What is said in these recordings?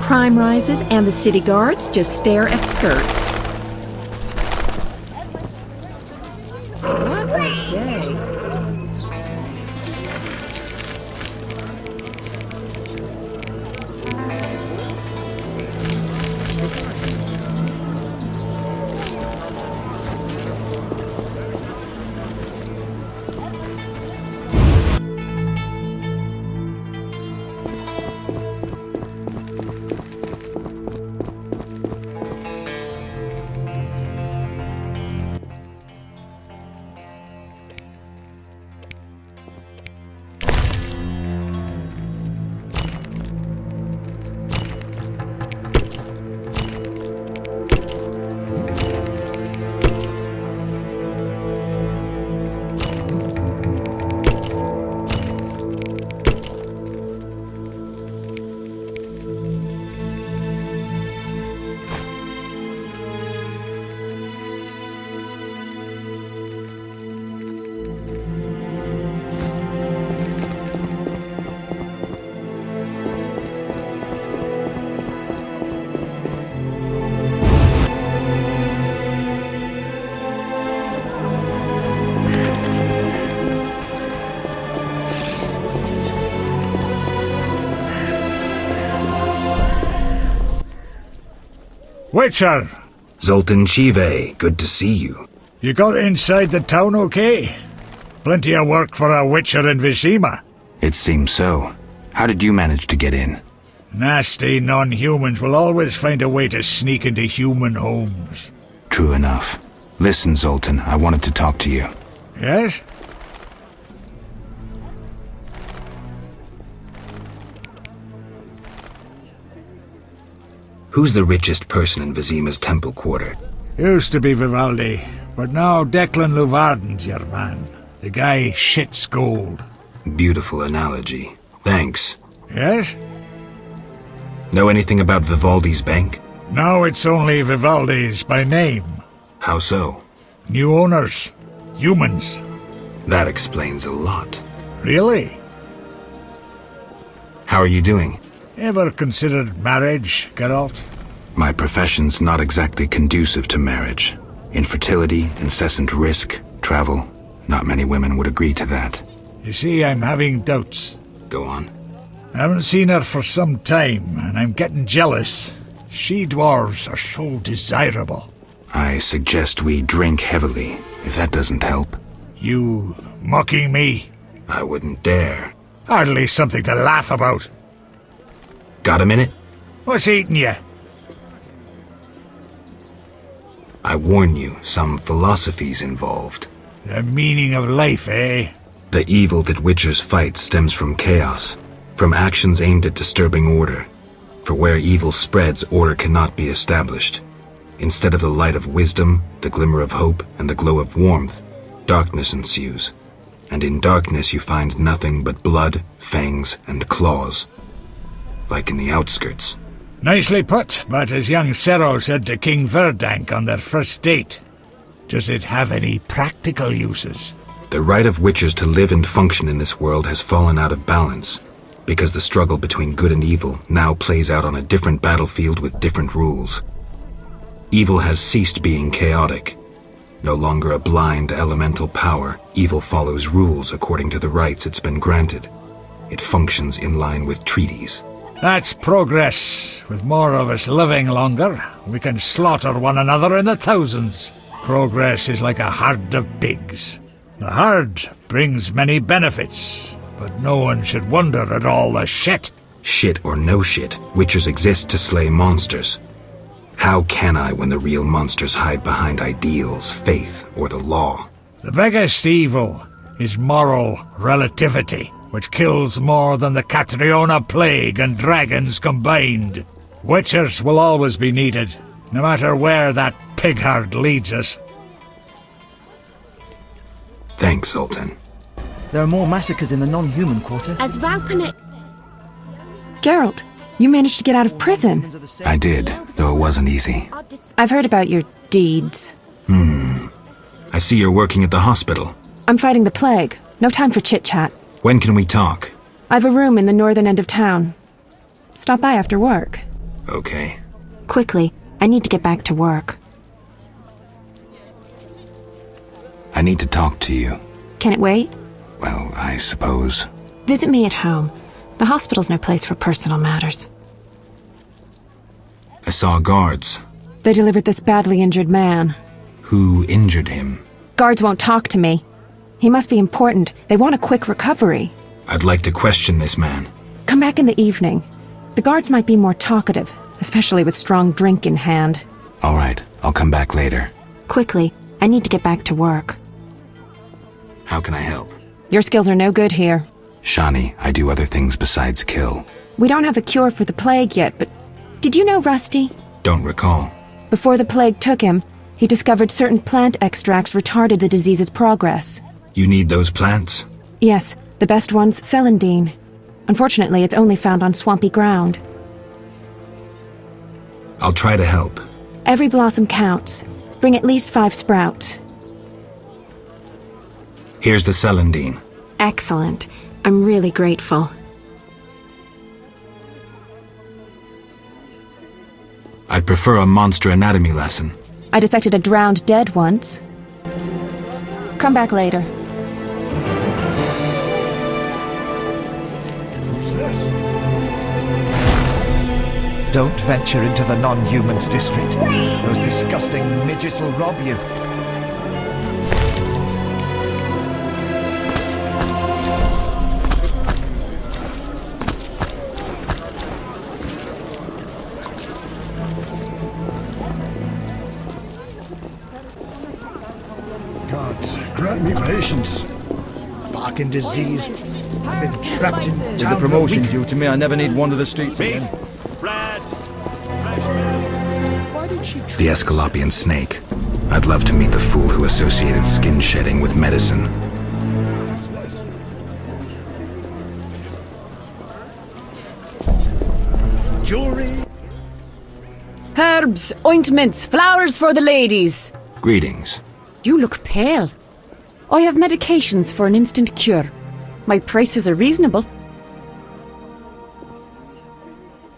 crime rises and the city guards just stare at skirts. What a day. Witcher! Zoltan Chive, good to see you. You got inside the town okay? Plenty of work for a Witcher in Vizima. It seems so. How did you manage to get in? Nasty non-humans will always find a way to sneak into human homes. True enough. Listen, Zoltan, I wanted to talk to you. Yes? Who's the richest person in Vizima's temple quarter? Used to be Vivaldi, but now Declan Luvarden's your man. The guy shits gold. Beautiful analogy. Thanks. Yes? Know anything about Vivaldi's bank? Now it's only Vivaldi's by name. How so? New owners. Humans. That explains a lot. Really? How are you doing? Ever considered marriage, Geralt? My profession's not exactly conducive to marriage. Infertility, incessant risk, travel. Not many women would agree to that. You see, I'm having doubts. Go on. I haven't seen her for some time, and I'm getting jealous. She-dwarves are so desirable. I suggest we drink heavily, if that doesn't help. You mocking me? I wouldn't dare. Hardly something to laugh about. Got a minute? What's eating you? I warn you, some philosophy's involved. The meaning of life, eh? The evil that witchers fight stems from chaos, from actions aimed at disturbing order. For where evil spreads, order cannot be established. Instead of the light of wisdom, the glimmer of hope, and the glow of warmth, darkness ensues. And in darkness you find nothing but blood, fangs, and claws. Like in the outskirts. Nicely put, but as young Cero said to King Verdank on their first date, does it have any practical uses? The right of witchers to live and function in this world has fallen out of balance, because the struggle between good and evil now plays out on a different battlefield with different rules. Evil has ceased being chaotic. No longer a blind elemental power, evil follows rules according to the rights it's been granted. It functions in line with treaties. That's progress. With more of us living longer, we can slaughter one another in the thousands. Progress is like a herd of pigs. The herd brings many benefits, but no one should wonder at all the shit. Shit or no shit, witchers exist to slay monsters. How can I when the real monsters hide behind ideals, faith, or the law? The biggest evil is moral relativity, which kills more than the Catriona plague and dragons combined. Witchers will always be needed, no matter where that pig herd leads us. Thanks, Zoltan. There are more massacres in the non-human quarter. As Raupanek... Geralt, you managed to get out of prison. I did, though it wasn't easy. I've heard about your deeds. I see you're working at the hospital. I'm fighting the plague. No time for chit-chat. When can we talk? I've a room in the northern end of town. Stop by after work. Okay. Quickly, I need to get back to work. I need to talk to you. Can it wait? Well, I suppose. Visit me at home. The hospital's no place for personal matters. I saw guards. They delivered this badly injured man. Who injured him? Guards won't talk to me. He must be important. They want a quick recovery. I'd like to question this man. Come back in the evening. The guards might be more talkative, especially with strong drink in hand. All right, I'll come back later. Quickly, I need to get back to work. How can I help? Your skills are no good here. Shani, I do other things besides kill. We don't have a cure for the plague yet, but did you know Rusty? Don't recall. Before the plague took him, he discovered certain plant extracts retarded the disease's progress. You need those plants? Yes, the best one's celandine. Unfortunately, it's only found on swampy ground. I'll try to help. Every blossom counts. Bring at least 5 sprouts. Here's the celandine. Excellent. I'm really grateful. I'd prefer a monster anatomy lesson. I dissected a drowned dead once. Come back later. Who's this? Don't venture into the non-humans district. Those disgusting midgets will rob you. Gods, grant me patience. Fucking disease. I've been trapped in town. With the promotion due to me, I never need wander the streets again. The Escalopian snake. I'd love to meet the fool who associated skin shedding with medicine. Jewelry. Herbs, ointments, flowers for the ladies. Greetings. You look pale. I have medications for an instant cure. My prices are reasonable.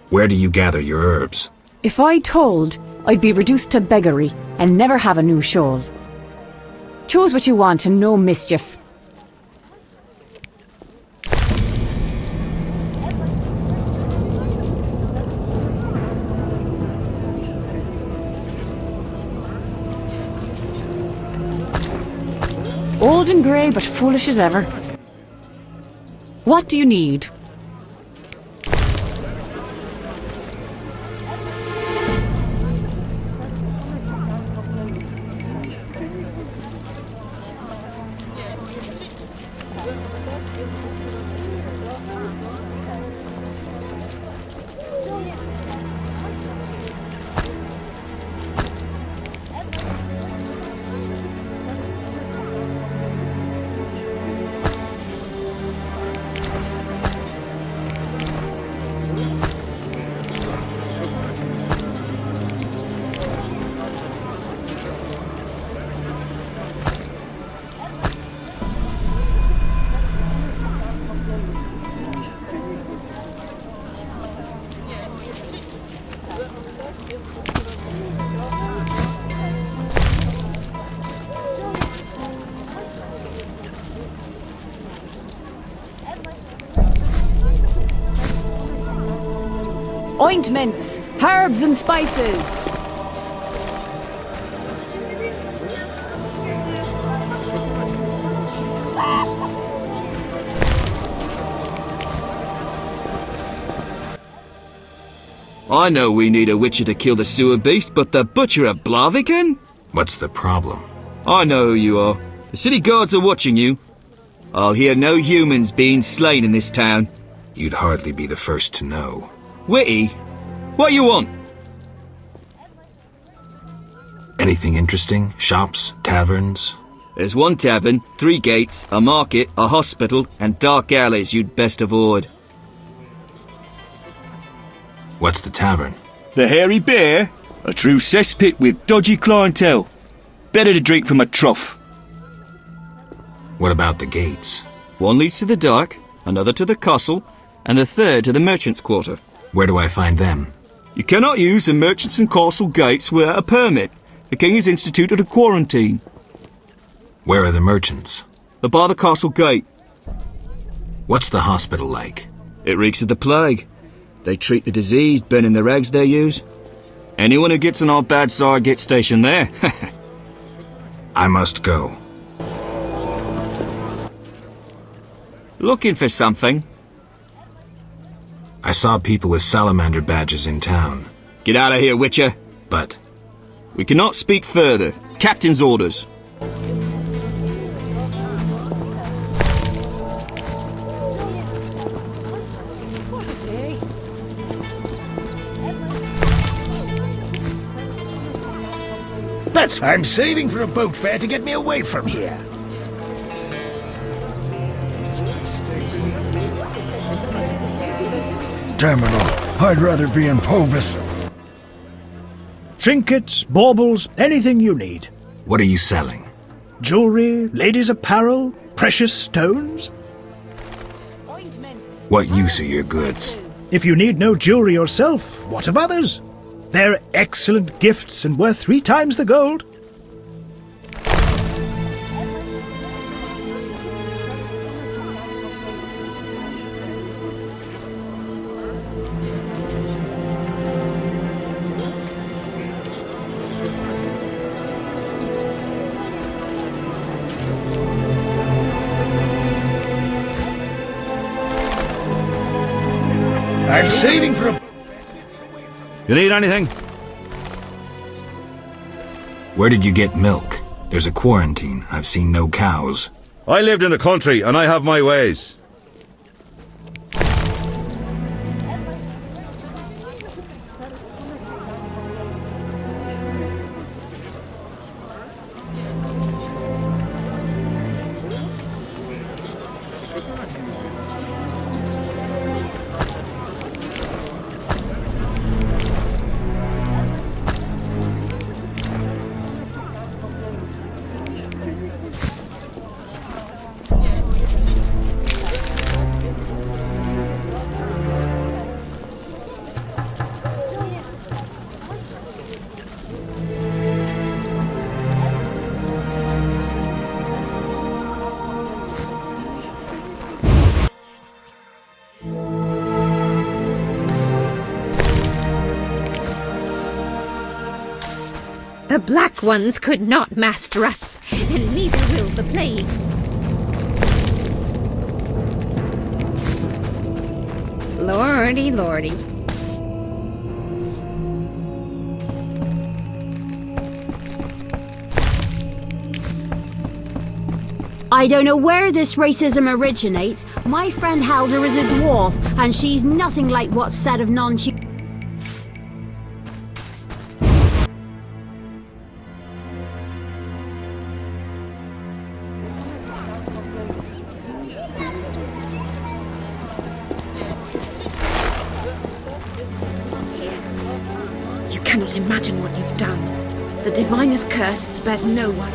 Where do you gather your herbs? If I told, I'd be reduced to beggary and never have a new shawl. Choose what you want and no mischief. Old and grey, but foolish as ever. What do you need? Ointments, herbs and spices. I know we need a witcher to kill the sewer beast, but the butcher of Blaviken? What's the problem? I know who you are. The city guards are watching you. I'll hear no humans being slain in this town. You'd hardly be the first to know. Witty, what you want? Anything interesting? Shops? Taverns? There's one tavern, 3 gates, a market, a hospital, and dark alleys you'd best avoid. What's the tavern? The Hairy Bear? A true cesspit with dodgy clientele. Better to drink from a trough. What about the gates? One leads to the dock, another to the castle, and the third to the merchant's quarter. Where do I find them? You cannot use the merchants and castle gates without a permit. The king has instituted a quarantine. Where are the merchants? They're by the castle gate. What's the hospital like? It reeks of the plague. They treat the diseased, burning the rags they use. Anyone who gets on our bad side gets stationed there. I must go. Looking for something? I saw people with salamander badges in town. Get out of here, Witcher. But We cannot speak further. Captain's orders. What a day. I'm saving for a boat fare to get me away from here. Terminal. I'd rather be in Povis. Trinkets, baubles, anything you need. what are you selling? Jewelry, ladies' apparel, precious stones. Ointments. What use are your goods? If you need no jewelry yourself, what of others? They're excellent gifts and worth 3 times the gold. I'm saving for a... You need anything? Where did you get milk? There's a quarantine. I've seen no cows. I lived in the country and I have my ways. The Black Ones could not master us, and neither will the plague. Lordy, lordy. I don't know where this racism originates. My friend Halder is a dwarf, and she's nothing like what's said of non-humans. You cannot imagine what you've done. The Diviner's curse spares no one.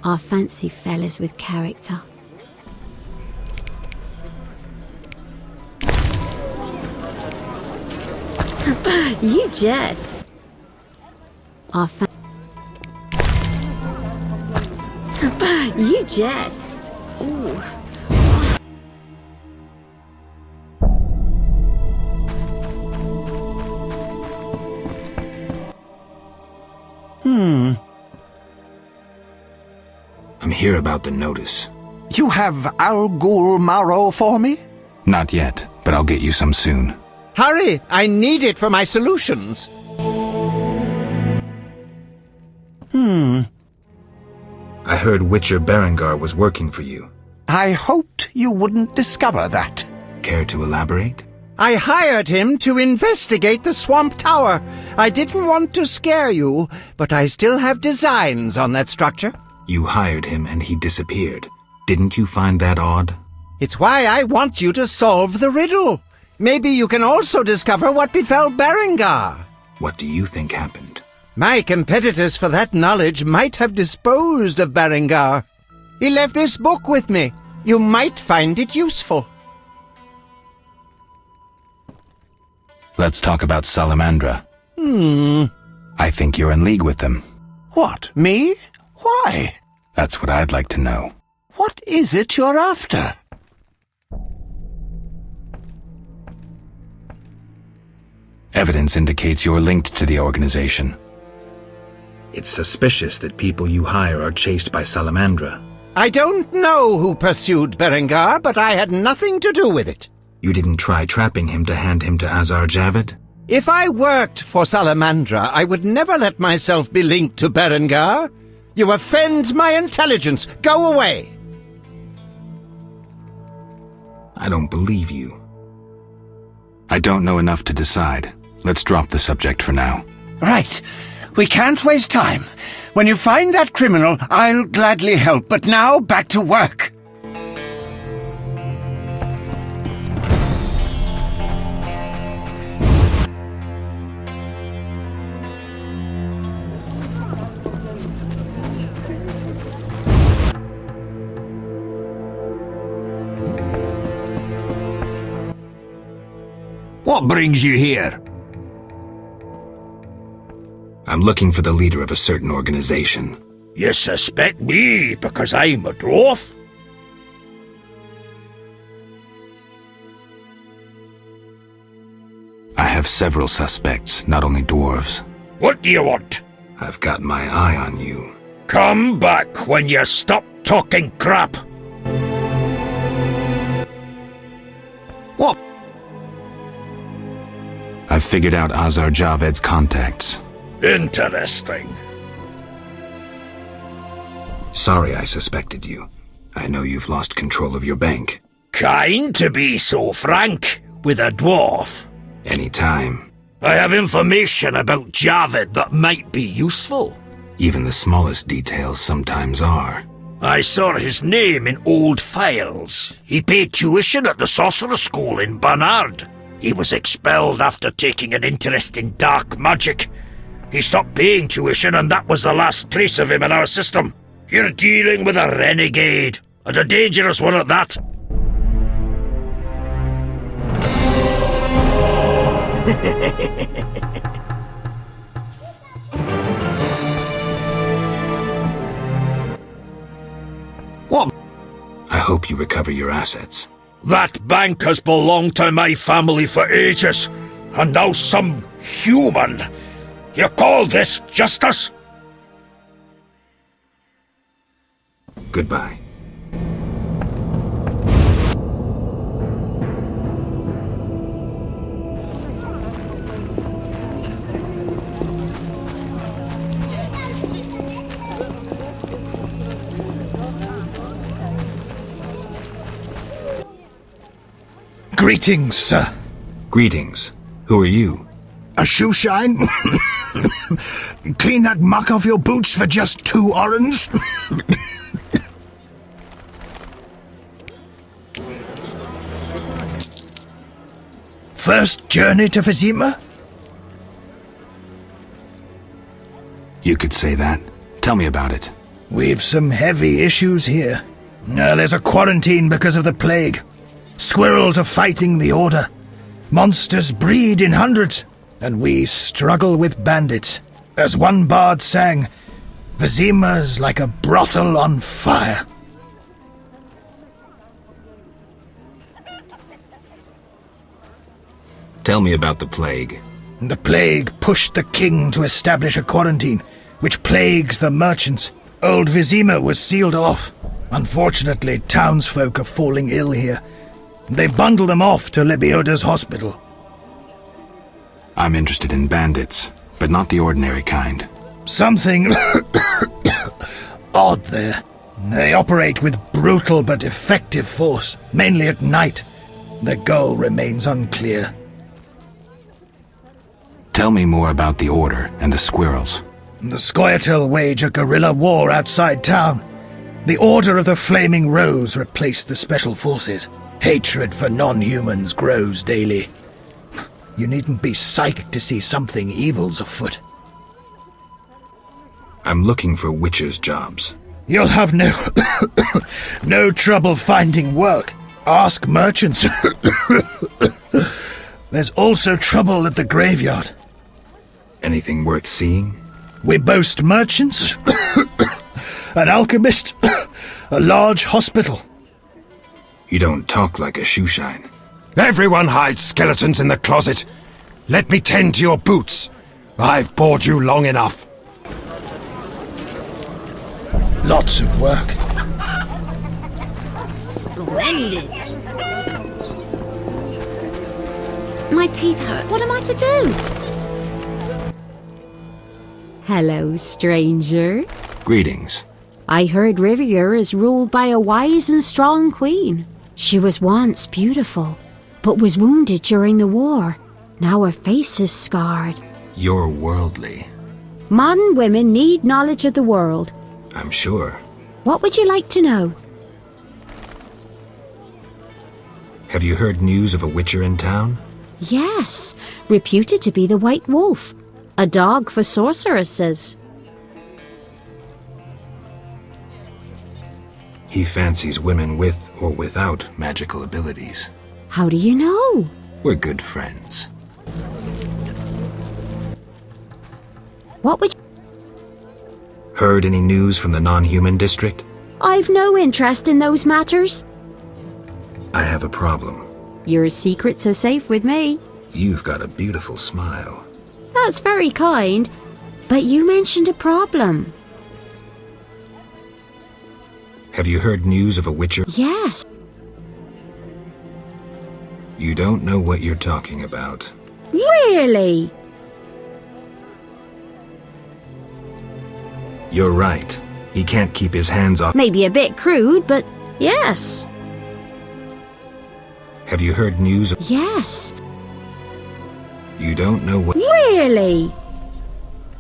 Our fancy fellas with character. You jest. Our You jest. Ooh. I'm here about the notice. You have Al Ghul marrow for me? Not yet, but I'll get you some soon. Hurry! I need it for my solutions. I heard Witcher Berengar was working for you. I hoped you wouldn't discover that. Care to elaborate? I hired him to investigate the Swamp Tower. I didn't want to scare you, but I still have designs on that structure. You hired him and he disappeared. Didn't you find that odd? It's why I want you to solve the riddle. Maybe you can also discover what befell Berengar. What do you think happened? My competitors for that knowledge might have disposed of Berengar. He left this book with me. You might find it useful. Let's talk about Salamandra. I think you're in league with them. What, me? Why? That's what I'd like to know. What is it you're after? Evidence indicates you're linked to the organization. It's suspicious that people you hire are chased by Salamandra. I don't know who pursued Berengar, but I had nothing to do with it. You didn't try trapping him to hand him to Azar Javid? If I worked for Salamandra, I would never let myself be linked to Berengar. You offend my intelligence. Go away! I don't believe you. I don't know enough to decide. Let's drop the subject for now. Right. We can't waste time. When you find that criminal, I'll gladly help. But now, back to work. What brings you here? I'm looking for the leader of a certain organization. You suspect me because I'm a dwarf? I have several suspects, not only dwarves. What do you want? I've got my eye on you. Come back when you stop talking crap. What? I've figured out Azar Javed's contacts. Interesting. Sorry I suspected you. I know you've lost control of your bank. Kind to be so frank with a dwarf. Anytime. I have information about Javed that might be useful. Even the smallest details sometimes are. I saw his name in old files. He paid tuition at the sorcerer school in Barnard. He was expelled after taking an interest in dark magic. He stopped paying tuition and that was the last trace of him in our system. You're dealing with a renegade, and a dangerous one at that. What? I hope you recover your assets. That bank has belonged to my family for ages, and now some human. You call this justice? Goodbye. Greetings, sir. Greetings. Who are you? A shoe shine? Clean that muck off your boots for just 2 orens? First journey to Vizima? You could say that. Tell me about it. We've some heavy issues here. There's a quarantine because of the plague. Squirrels are fighting the Order. Monsters breed in hundreds, and we struggle with bandits. As one bard sang, Vizima's like a brothel on fire. Tell me about the plague. The plague pushed the king to establish a quarantine, which plagues the merchants. Old Vizima was sealed off. Unfortunately, townsfolk are falling ill here. They bundle them off to Lebioda's hospital. I'm interested in bandits, but not the ordinary kind. Something odd there. They operate with brutal but effective force, mainly at night. Their goal remains unclear. Tell me more about the Order and the squirrels. The Scoia'tael wage a guerrilla war outside town. The Order of the Flaming Rose replaced the Special Forces. Hatred for non-humans grows daily. You needn't be psychic to see something evil's afoot. I'm looking for witcher's jobs. You'll have no trouble finding work. Ask merchants. There's also trouble at the graveyard. Anything worth seeing? We boast merchants, an alchemist, a large hospital. You don't talk like a shoeshine. Everyone hides skeletons in the closet. Let me tend to your boots. I've bored you long enough. Lots of work. Splendid. My teeth hurt. What am I to do? Hello, stranger. Greetings. I heard Riviera is ruled by a wise and strong queen. She was once beautiful, but was wounded during the war. Now her face is scarred. You're worldly. Modern women need knowledge of the world. I'm sure. What would you like to know? Have you heard news of a witcher in town? Yes, reputed to be the White Wolf. A dog for sorceresses. He fancies women with or without magical abilities. How do you know? We're good friends. What would you... Heard any news from the non-human district? I've no interest in those matters. I have a problem. Your secrets are safe with me. You've got a beautiful smile. That's very kind, but you mentioned a problem. Have you heard news of a witcher? Yes. You don't know what you're talking about. Really? You're right. He can't keep his hands off. Maybe a bit crude, but yes. Have you heard news of... Yes. You don't know what... Really?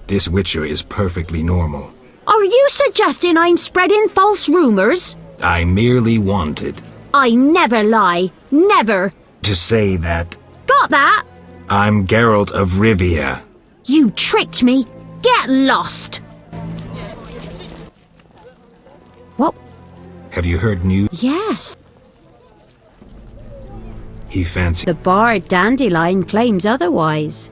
This witcher is perfectly normal. Are you suggesting I'm spreading false rumors? I merely wanted... I never lie. Never. to say that... Got that? I'm Geralt of Rivia. You tricked me. Get lost. What? Have you heard news? Yes. He fancies... The bard Dandelion claims otherwise.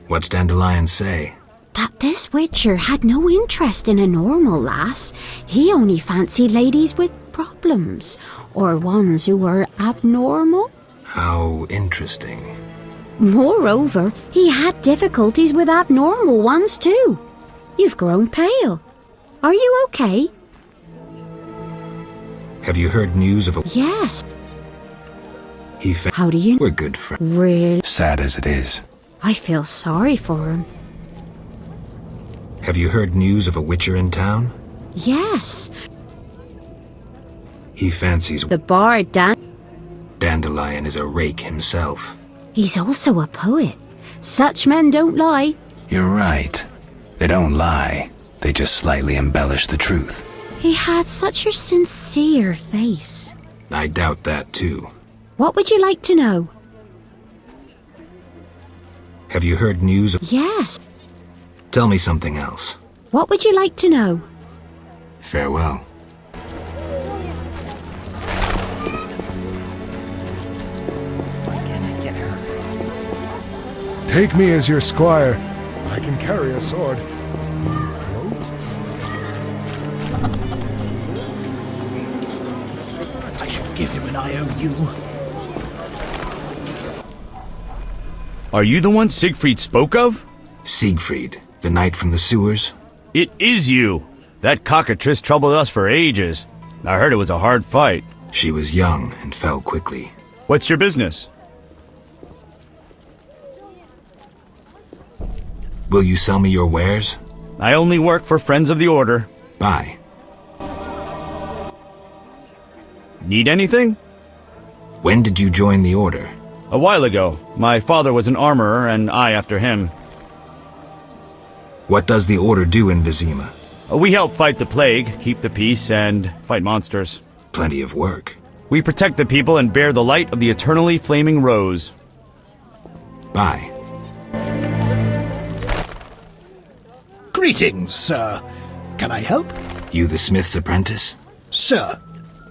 What's Dandelion say? That this witcher had no interest in a normal lass. He only fancied ladies with problems, or ones who were abnormal. How interesting. Moreover, he had difficulties with abnormal ones too. You've grown pale. Are you okay? Have you heard news of a... Yes. How do you... We're good friends. Really? Sad as it is. I feel sorry for him. Have you heard news of a witcher in town? Yes. He fancies... The bard Dandelion is a rake himself. He's also a poet. Such men don't lie. You're right. They don't lie. They just slightly embellish the truth. He had such a sincere face. I doubt that too. What would you like to know? Have you heard news of... Yes. Tell me something else. What would you like to know? Farewell. Take me as your squire. I can carry a sword. I should give him an IOU. Are you the one Siegfried spoke of? Siegfried, the knight from the sewers? It is you! That cockatrice troubled us for ages. I heard it was a hard fight. She was young and fell quickly. What's your business? Will you sell me your wares? I only work for Friends of the Order. Buy. Need anything? When did you join the Order? A while ago. My father was an armorer, and I after him. What does the Order do in Vizima? We help fight the plague, keep the peace, and fight monsters. Plenty of work. We protect the people and bear the light of the eternally flaming rose. Buy. Greetings, sir. Can I help? You the smith's apprentice? Sir,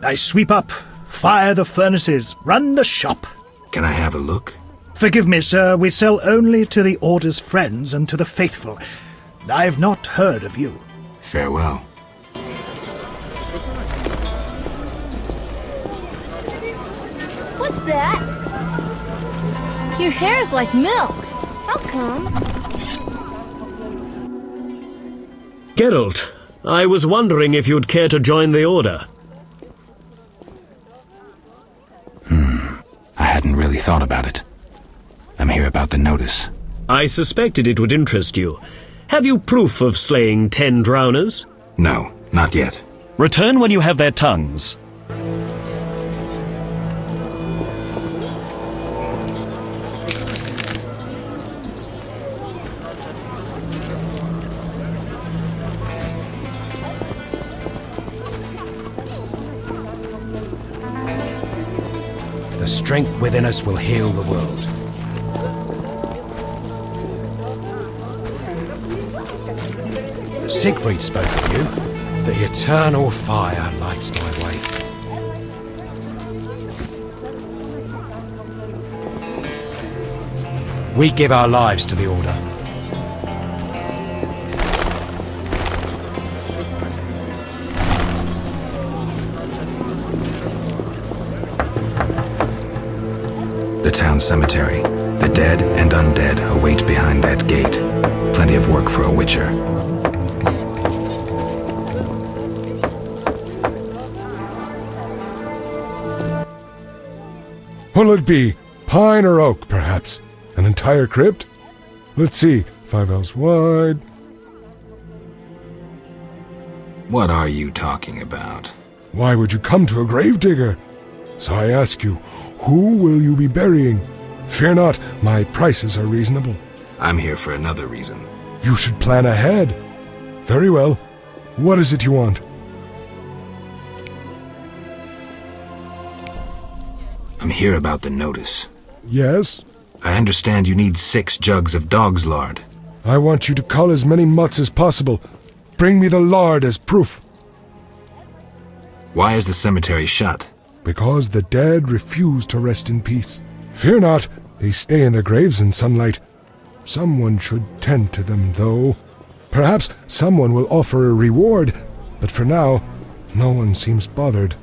I sweep up, fire the furnaces, run the shop. Can I have a look? Forgive me, sir, we sell only to the Order's friends and to the faithful. I've not heard of you. Farewell. What's that? Your hair's like milk. How come? Geralt, I was wondering if you'd care to join the Order. I hadn't really thought about it. I'm here about the notice. I suspected it would interest you. Have you proof of slaying 10 drowners? No, not yet. Return when you have their tongues. The strength within us will heal the world. Siegfried spoke of you. The eternal fire lights my way. We give our lives to the Order. The town cemetery. The dead and undead await behind that gate. Plenty of work for a witcher. What'll it be? Pine or oak, perhaps? An entire crypt? Let's see. 5 ells wide. What are you talking about? Why would you come to a gravedigger? So I ask you, who will you be burying? Fear not, my prices are reasonable. I'm here for another reason. You should plan ahead. Very well. What is it you want? I'm here about the notice. Yes? I understand you need 6 jugs of dog's lard. I want you to cull as many mutts as possible. Bring me the lard as proof. Why is the cemetery shut? Because the dead refuse to rest in peace. Fear not, they stay in their graves in sunlight. Someone should tend to them, though. Perhaps someone will offer a reward, but for now, no one seems bothered.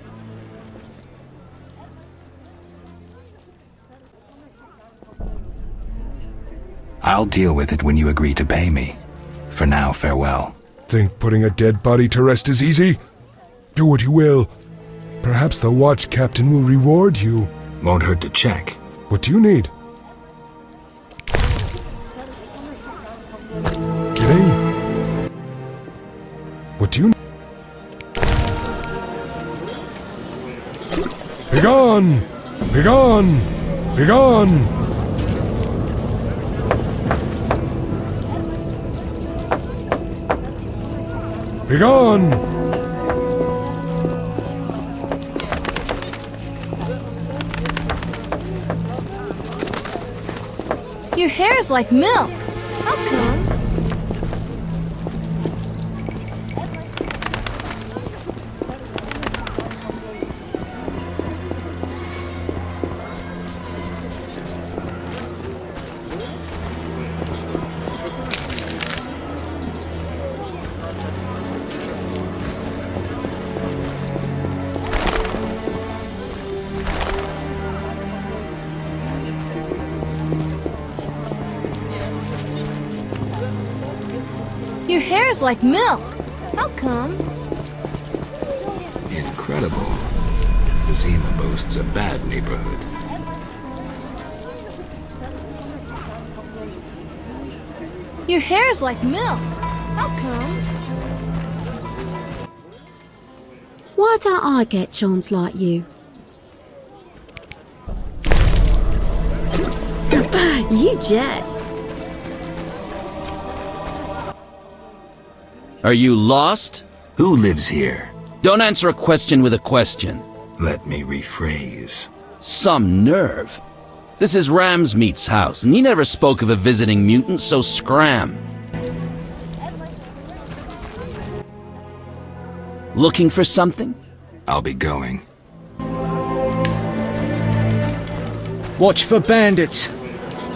I'll deal with it when you agree to pay me. For now, farewell. Think putting a dead body to rest is easy? Do what you will. Perhaps the watch captain will reward you. Won't hurt to check. What do you need? Kidding? What do you need? Begone! Begone! Begone! Begone! Your hair's like milk. How come? Your hair's like milk. How come? Incredible. Zima boasts a bad neighborhood. Your hair's like milk. How come? Why don't I get chons like you? You jest. Are you lost? Who lives here? Don't answer a question with a question. Let me rephrase. Some nerve. This is Ramsmeat's house, and he never spoke of a visiting mutant, so scram. Looking for something? I'll be going. Watch for bandits.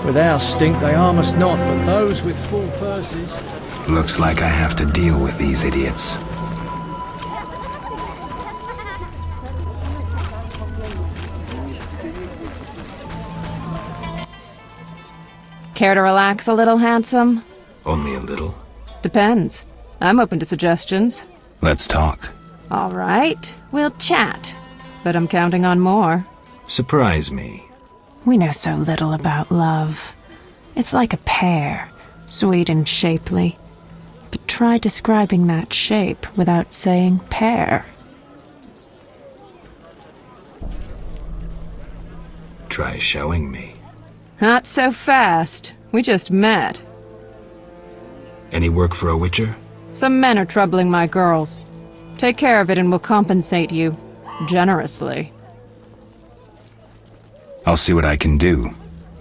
With our stink, they harm us not, but those with full purses... Looks like I have to deal with these idiots. Care to relax a little, handsome? Only a little. Depends. I'm open to suggestions. Let's talk. All right, we'll chat. But I'm counting on more. Surprise me. We know so little about love. It's like a pear, sweet and shapely. But try describing that shape without saying pear. Try showing me. Not so fast. We just met. Any work for a witcher? Some men are troubling my girls. Take care of it and we'll compensate you. Generously. I'll see what I can do.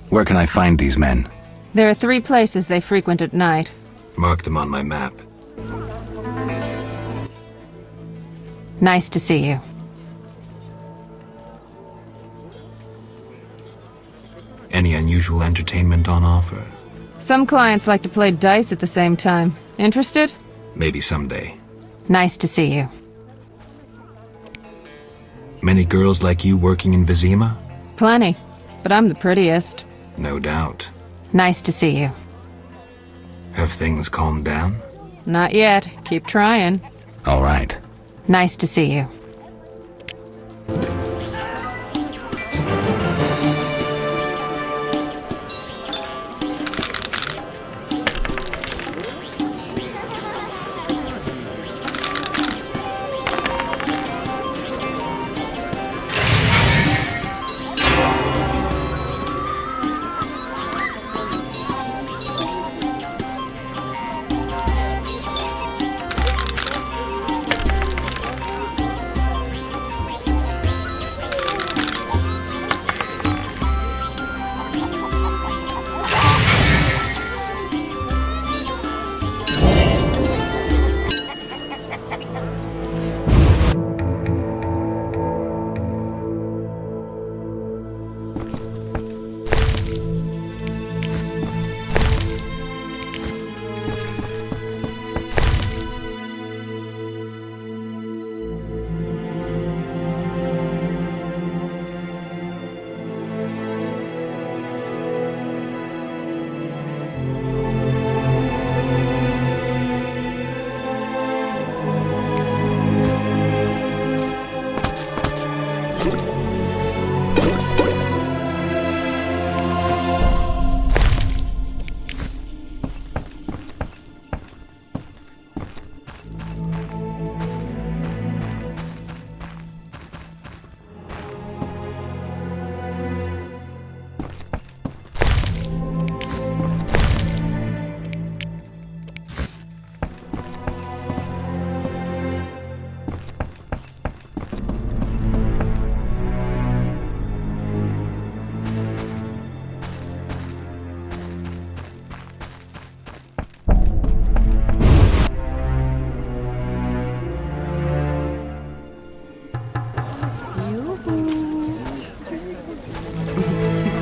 Where can I find these men? There are 3 places they frequent at night. Mark them on my map. Nice to see you. Any unusual entertainment on offer? Some clients like to play dice at the same time. Interested? Maybe someday. Nice to see you. Many girls like you working in Vizima? Plenty, but I'm the prettiest. No doubt. Nice to see you. Have things calmed down? Not yet. Keep trying. All right. Nice to see you.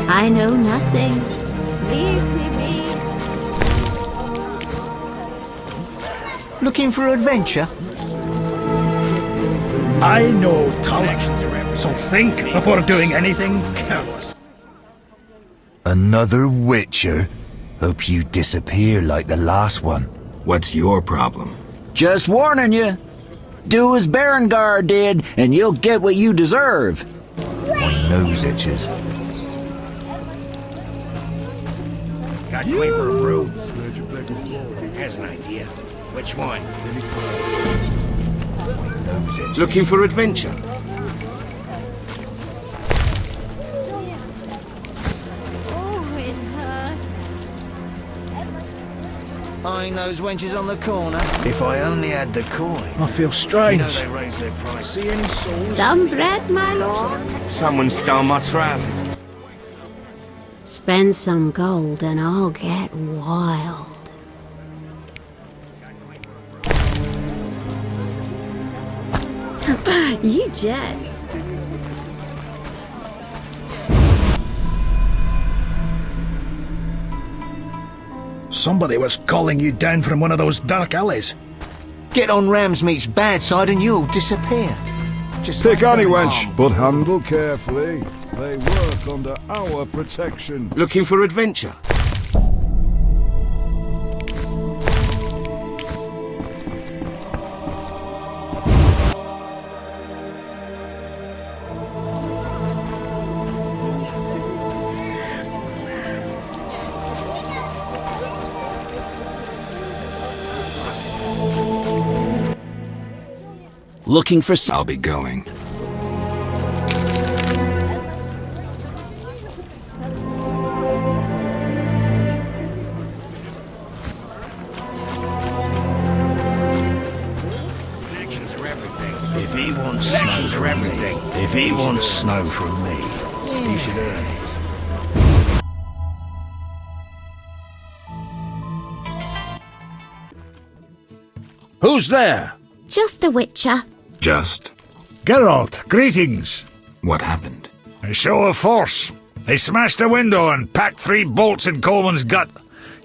I know nothing. Leave me be. Looking for adventure? I know talent, so think before doing anything careless. Another Witcher? Hope you disappear like the last one. What's your problem? Just warning you. Do as Berengar did, and you'll get what you deserve. My nose itches. Got queen for a brew? Has an idea. Which one? Looking for adventure? Oh, it hurts. Eyeing those wenches on the corner. If I only had the coin. I feel strange. You know they raise their price. See any souls? Some bread, my lord. Someone stole my trousers. Spend some gold and I'll get wild. You jest. Somebody was calling you down from one of those dark alleys. Get on Ramsmeat's bad side and you'll disappear. Just Pick like any the wench, arm. but handle carefully. They work under our protection. Looking for adventure? Looking for I'll be going. If he wants snow from me, if he wants snow from me, he should earn it. Who's there? Just a witcher. Just. Geralt, greetings. What happened? A show of force. They smashed a window and packed 3 bolts in Coleman's gut.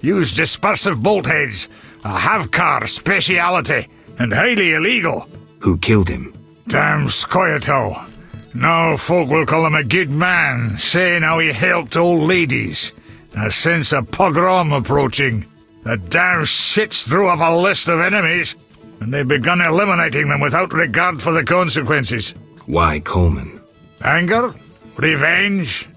Used dispersive bolt heads. A Havkar speciality. And highly illegal. Who killed him? Damn Scoia'tael. Now folk will call him a good man, saying how he helped old ladies. A sense of pogrom approaching. The damn shits drew up a list of enemies, and they've begun eliminating them without regard for the consequences. Why Coleman? Anger? Revenge?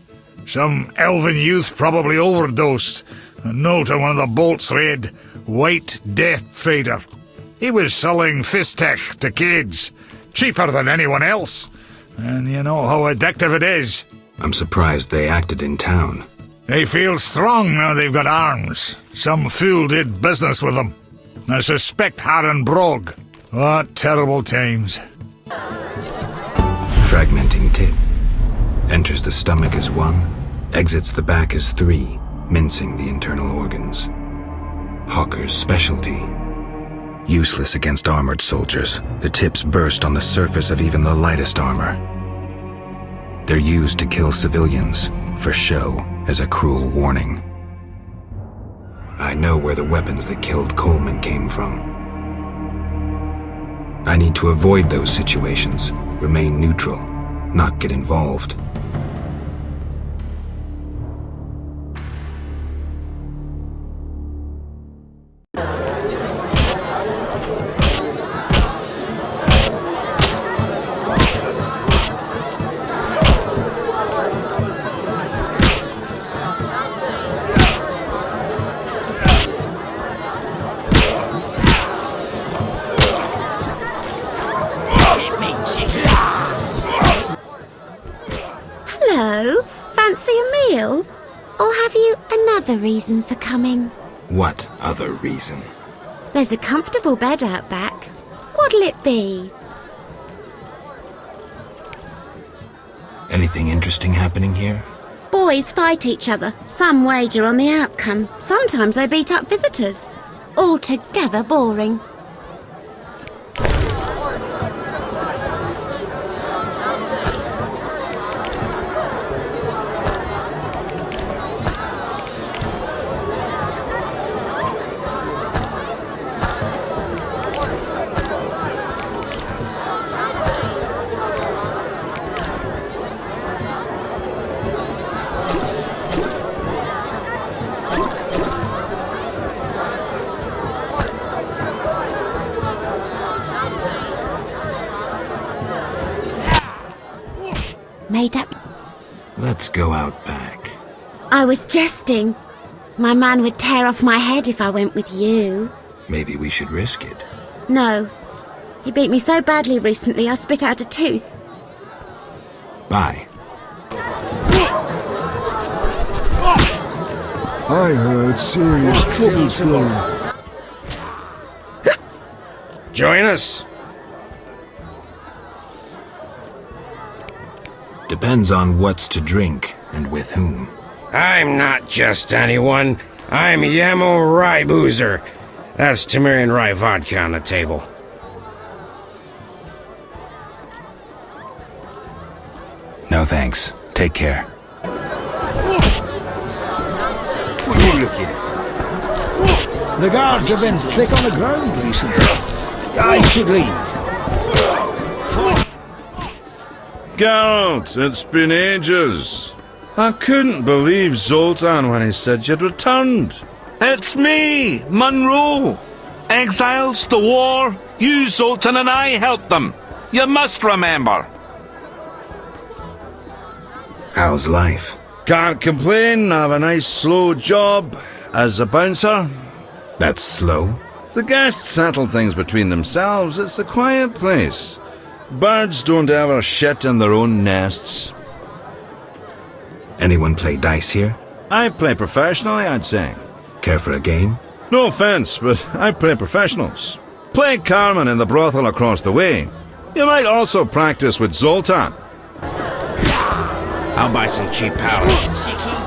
Some elven youth probably overdosed. A note on one of the bolts read, White Death Trader. He was selling Fistech to kids, cheaper than anyone else. And you know how addictive it is. I'm surprised they acted in town. They feel strong now they've got arms. Some fool did business with them. I suspect Harren Brog. What terrible times. Fragmenting tip. Enters the stomach as 1, exits the back as 3, mincing the internal organs. Hawker's specialty. Useless against armored soldiers, the tips burst on the surface of even the lightest armor. They're used to kill civilians, for show, as a cruel warning. I know where the weapons that killed Coleman came from. I need to avoid those situations, remain neutral, not get involved. Hello, fancy a meal? Or have you another reason for coming? What other reason? There's a comfortable bed out back. What'll it be? Anything interesting happening here? Boys fight each other. Some wager on the outcome. Sometimes they beat up visitors. Altogether boring. Made up. Let's go out back. I was jesting. My man would tear off my head if I went with you. Maybe we should risk it. No. He beat me so badly recently I spit out a tooth. Bye. I heard serious trouble's brewing. Join us. Depends on what's to drink and with whom. I'm not just anyone. I'm Yamo Rye Boozer. That's Temerian Rye vodka on the table. No thanks. Take care. Look at it. The guards have been thick on the ground recently. I should leave. Geralt, it's been ages. I couldn't believe Zoltan when he said you'd returned. It's me, Monroe. Exiles, the war. You, Zoltan, and I helped them. You must remember. How's life? Can't complain. I have a nice slow job as a bouncer. That's slow? The guests settle things between themselves. It's a quiet place. Birds don't ever shit in their own nests. Anyone play dice here? I play professionally, I'd say. Care for a game? No offense, but I play professionals. Play Carmen in the brothel across the way. You might also practice with Zoltan. I'll buy some cheap powder.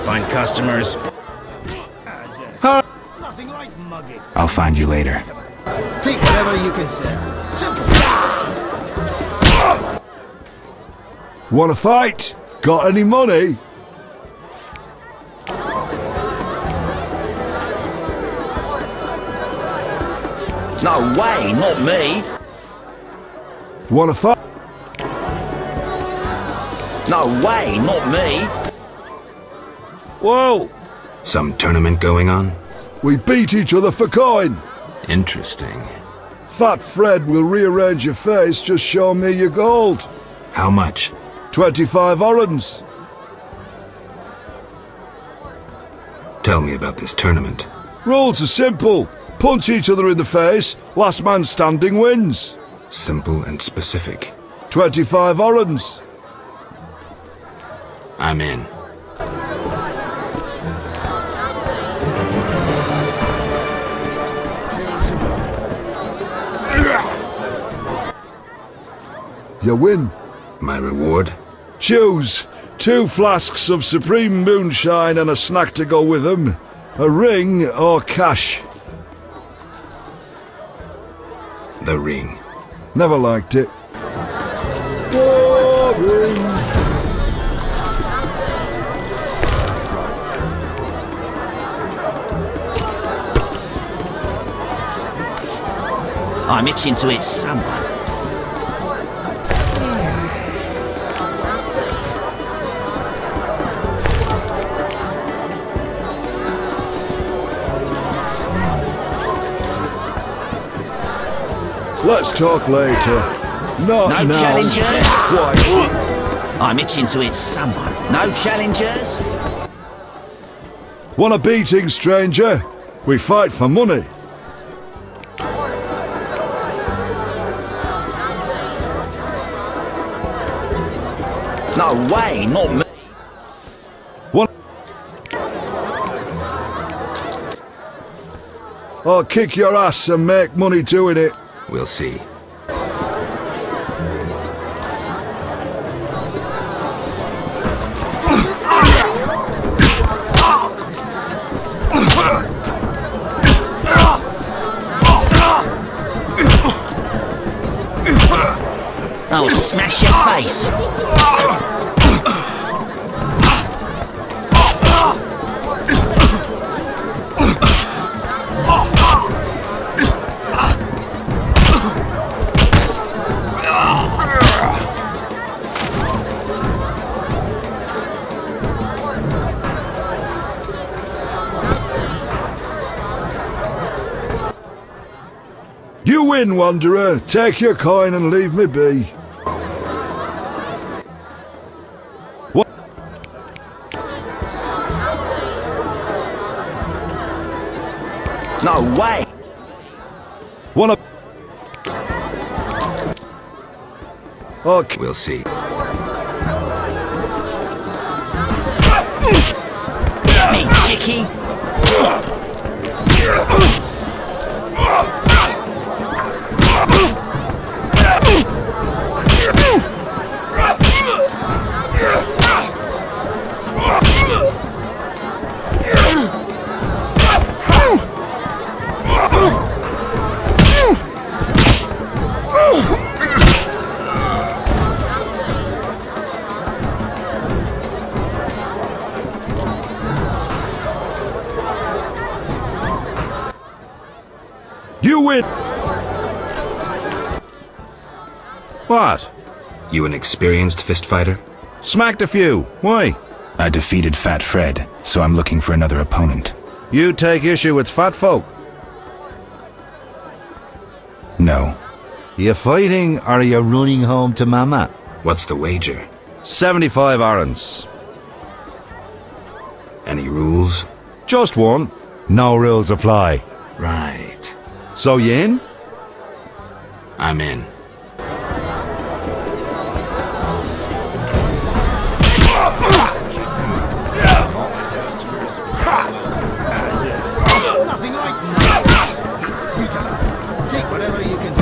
Find customers. I'll find you later. Take whatever you can sell. Simple. Want to fight? Got any money? No way, not me. Want to fight? No way, not me. Whoa! Some tournament going on? We beat each other for coin. Interesting. Fat Fred will rearrange your face, just show me your gold. How much? 25 orens. Tell me about this tournament. Rules are simple. Punch each other in the face, last man standing wins. Simple and specific. 25 orens. I'm in. You win. My reward? Choose 2 flasks of supreme moonshine and a snack to go with them. A ring or cash. The ring. Never liked it. Boring. I'm itching to hit someone. Let's talk later. Not No now. challengers? Quiet. I'm itching to hit someone. No challengers? Want a beating, stranger? We fight for money. No way, not me. What? I'll kick your ass and make money doing it. We'll see. I'll smash your face. You win, Wanderer. Take your coin and leave me be. What? No way. Wanna? Okay. We'll see. Me chickie. win! What? You an experienced fist fighter? Smacked a few. Why? I defeated Fat Fred, so I'm looking for another opponent. You take issue with fat folk? No. You fighting or are you running home to Mama? What's the wager? 75 orands. Any rules? Just one. No rules apply. Right. So you in? I'm in. Nothing like Peter, take whatever you can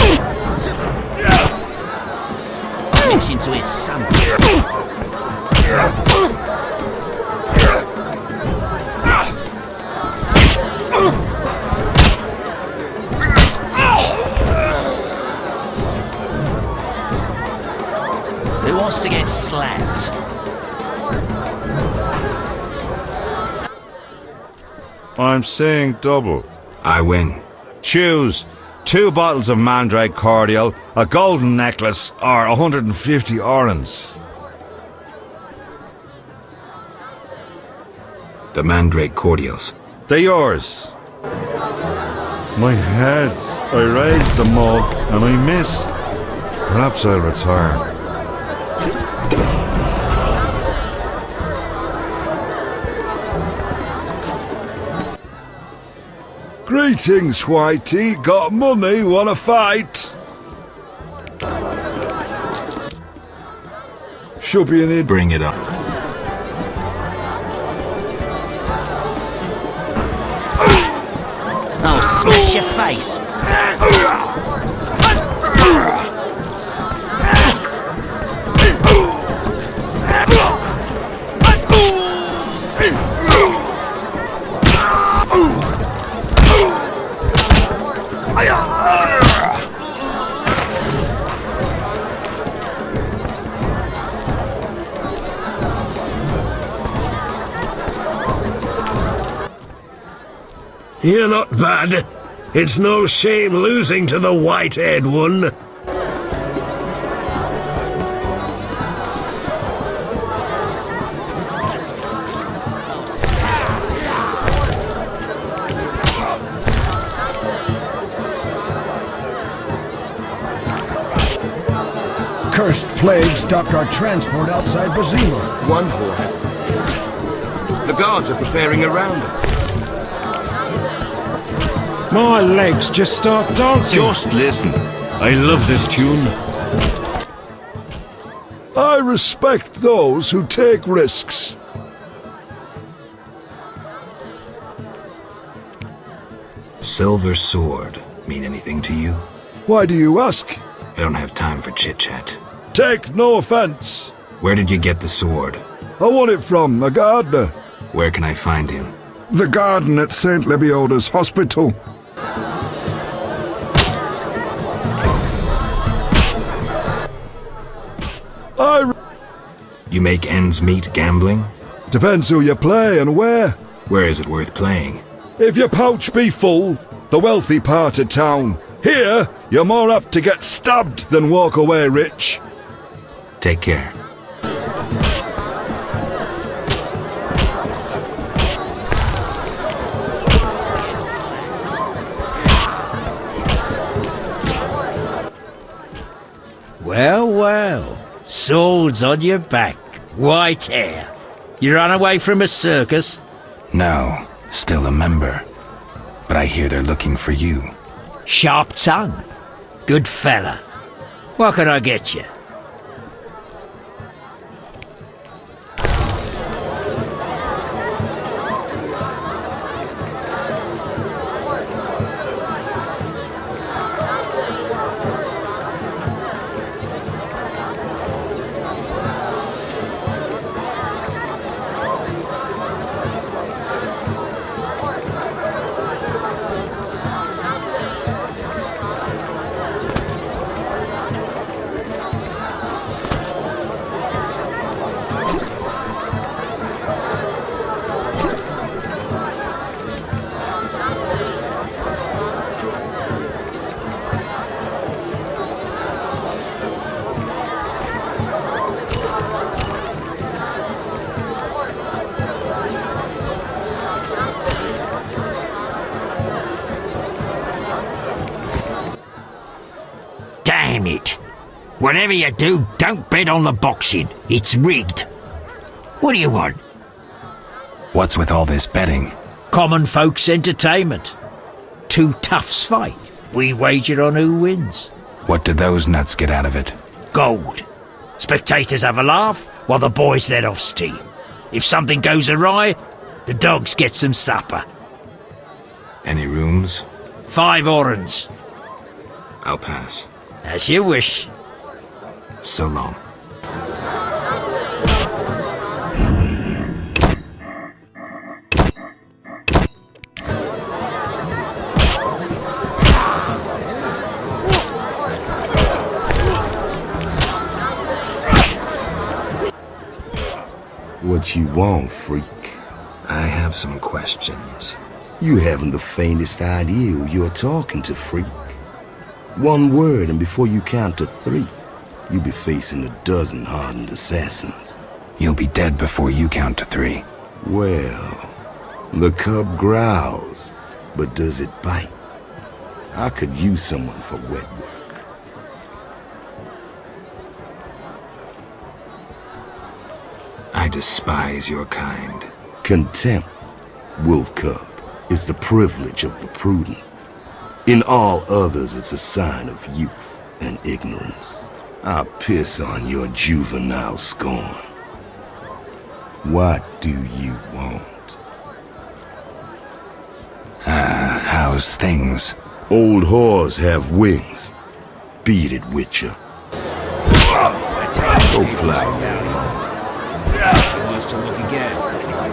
mix into it something. Who wants to get slapped? I'm saying double. I win. Choose 2 bottles of Mandrake cordial, a golden necklace, or 150 orands. The Mandrake cordials. They're yours. My head. I raised the mug and I miss. Perhaps I'll retire. Greetings, Whitey. Got money? Wanna fight? Should be an id. Bring it up. I'll smash your face. You're not bad. It's no shame losing to the white-haired one. Cursed plague stopped our transport outside Bazima. One whore has to face. The guards are preparing a roundup. My legs just start dancing. Just listen. I love this tune. I respect those who take risks. Silver sword mean anything to you? Why do you ask? I don't have time for chit-chat. Take no offense. Where did you get the sword? I won it from a gardener. Where can I find him? The garden at St. Lebioda's Hospital. You make ends meet gambling? Depends who you play and where. Where is it worth playing? If your pouch be full, the wealthy part of town. Here, you're more apt to get stabbed than walk away rich. Take care. Well, well. Swords on your back, white hair. You ran away from a circus? No, still a member. But I hear they're looking for you. Sharp tongue. Good fella. What can I get you? it. Whatever you do, don't bet on the boxing. It's rigged. What do you want? What's with all this betting? Common folks' entertainment. Two toughs fight. We wager on who wins. What do those nuts get out of it? Gold. Spectators have a laugh while the boys let off steam. If something goes awry, the dogs get some supper. Any rooms? 5 orens. I'll pass. As you wish. So long. What you want, freak? I have some questions. You haven't the faintest idea who you're talking to, freak. One word, and before you count to 3, you'll be facing a dozen hardened assassins. You'll be dead before you count to 3. Well, the cub growls, but does it bite? I could use someone for wet work. I despise your kind. Contempt, wolf cub, is the privilege of the prudent. In all others, it's a sign of youth and ignorance. I piss on your juvenile scorn. What do you want? How's things? Old whores have wings. Beat it, Witcher. Go fly your mom. He wants to look again.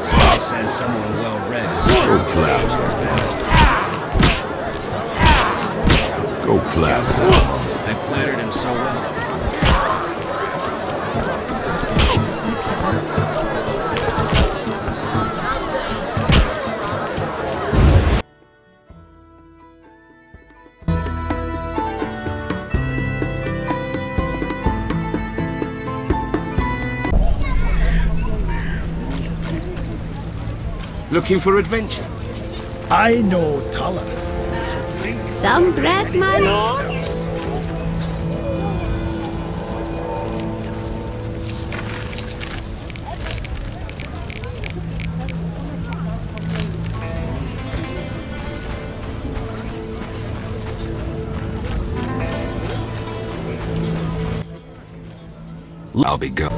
Somebody says someone well-read is... Go fly your mom. Go fly your mom. I flattered him so well. Looking for adventure? I know Tala. Some bread, my lord? I'll be go.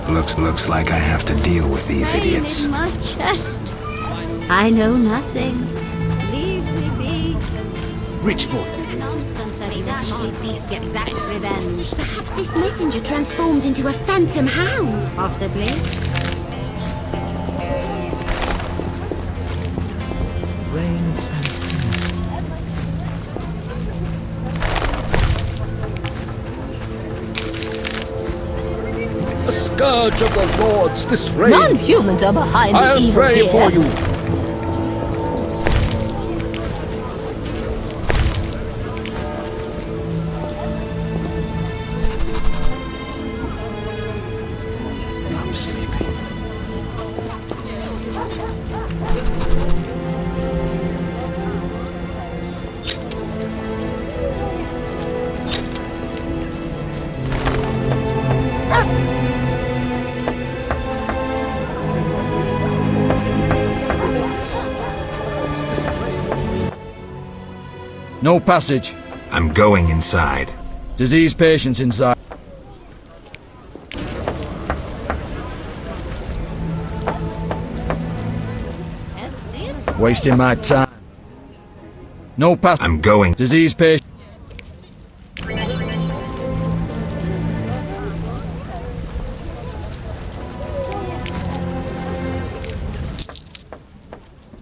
Looks like I have to deal with these idiots. In my chest. I know nothing. Leave me be. Rich boy. Nonsense, any nasty beast gets that revenge. Perhaps this messenger transformed into a phantom hound. Possibly. Rains and A scourge of the lords, this reign. Non-humans are behind the I'll evil pray here. for you. I'm sleepy. No passage. I'm going inside. Disease patients inside. Wasting my time. No pass. I'm going. Disease patient.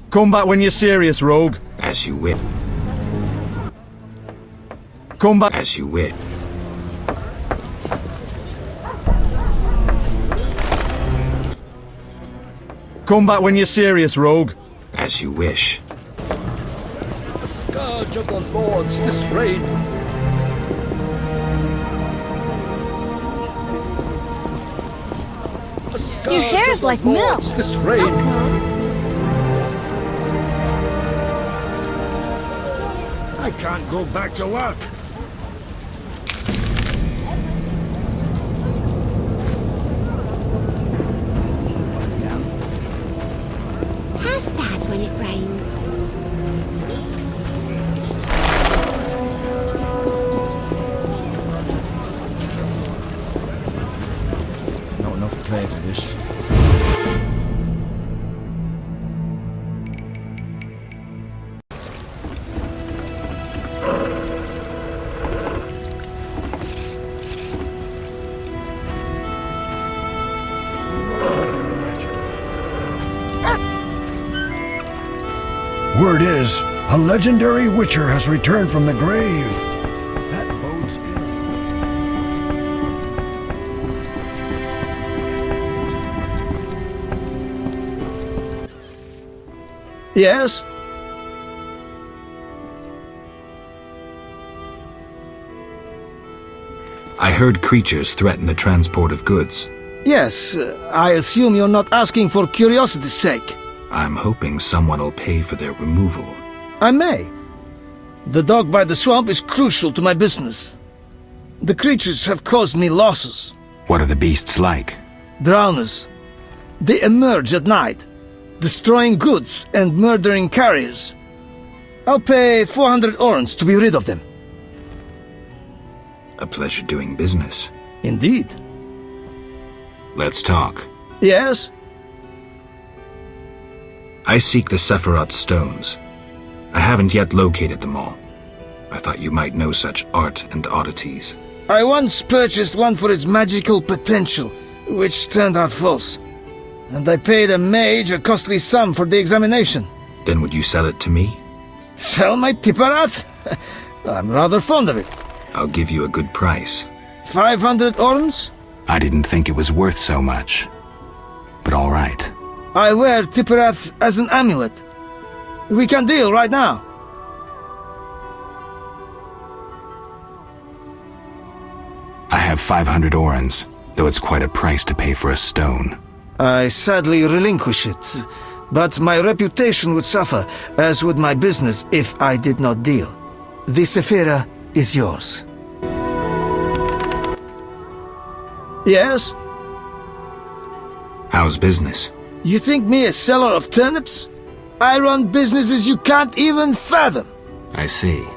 Come back when you're serious, rogue. As you wish. Come back. As you wish. Come back when you're serious, rogue. As you wish. A scourge of the lords, this reign. A scourge Your hair's of the like lords, milk. this reign. I can't go back to work. pay for this. Word is, a legendary witcher has returned from the grave. That bodes ill. Yes? I heard creatures threaten the transport of goods. Yes, I assume you're not asking for curiosity's sake. I'm hoping someone will pay for their removal. I may. The dog by the swamp is crucial to my business. The creatures have caused me losses. What are the beasts like? Drowners. They emerge at night, destroying goods and murdering carriers. I'll pay 400 orens to be rid of them. A pleasure doing business. Indeed. Let's talk. Yes? I seek the Sephiroth stones. I haven't yet located them all. I thought you might know such art and oddities. I once purchased one for its magical potential, which turned out false. And I paid a mage a costly sum for the examination. Then would you sell it to me? Sell my Tipperath? I'm rather fond of it. I'll give you a good price. 500 orens? I didn't think it was worth so much. But all right. I wear Tipperath as an amulet. We can deal right now. I have 500 orens, though it's quite a price to pay for a stone. I sadly relinquish it, but my reputation would suffer, as would my business if I did not deal. The Sephira is yours. Yes? How's business? You think me a seller of turnips? I run businesses you can't even fathom. I see.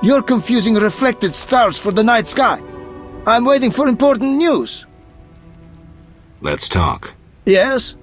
You're confusing reflected stars for the night sky. I'm waiting for important news. Let's talk. Yes?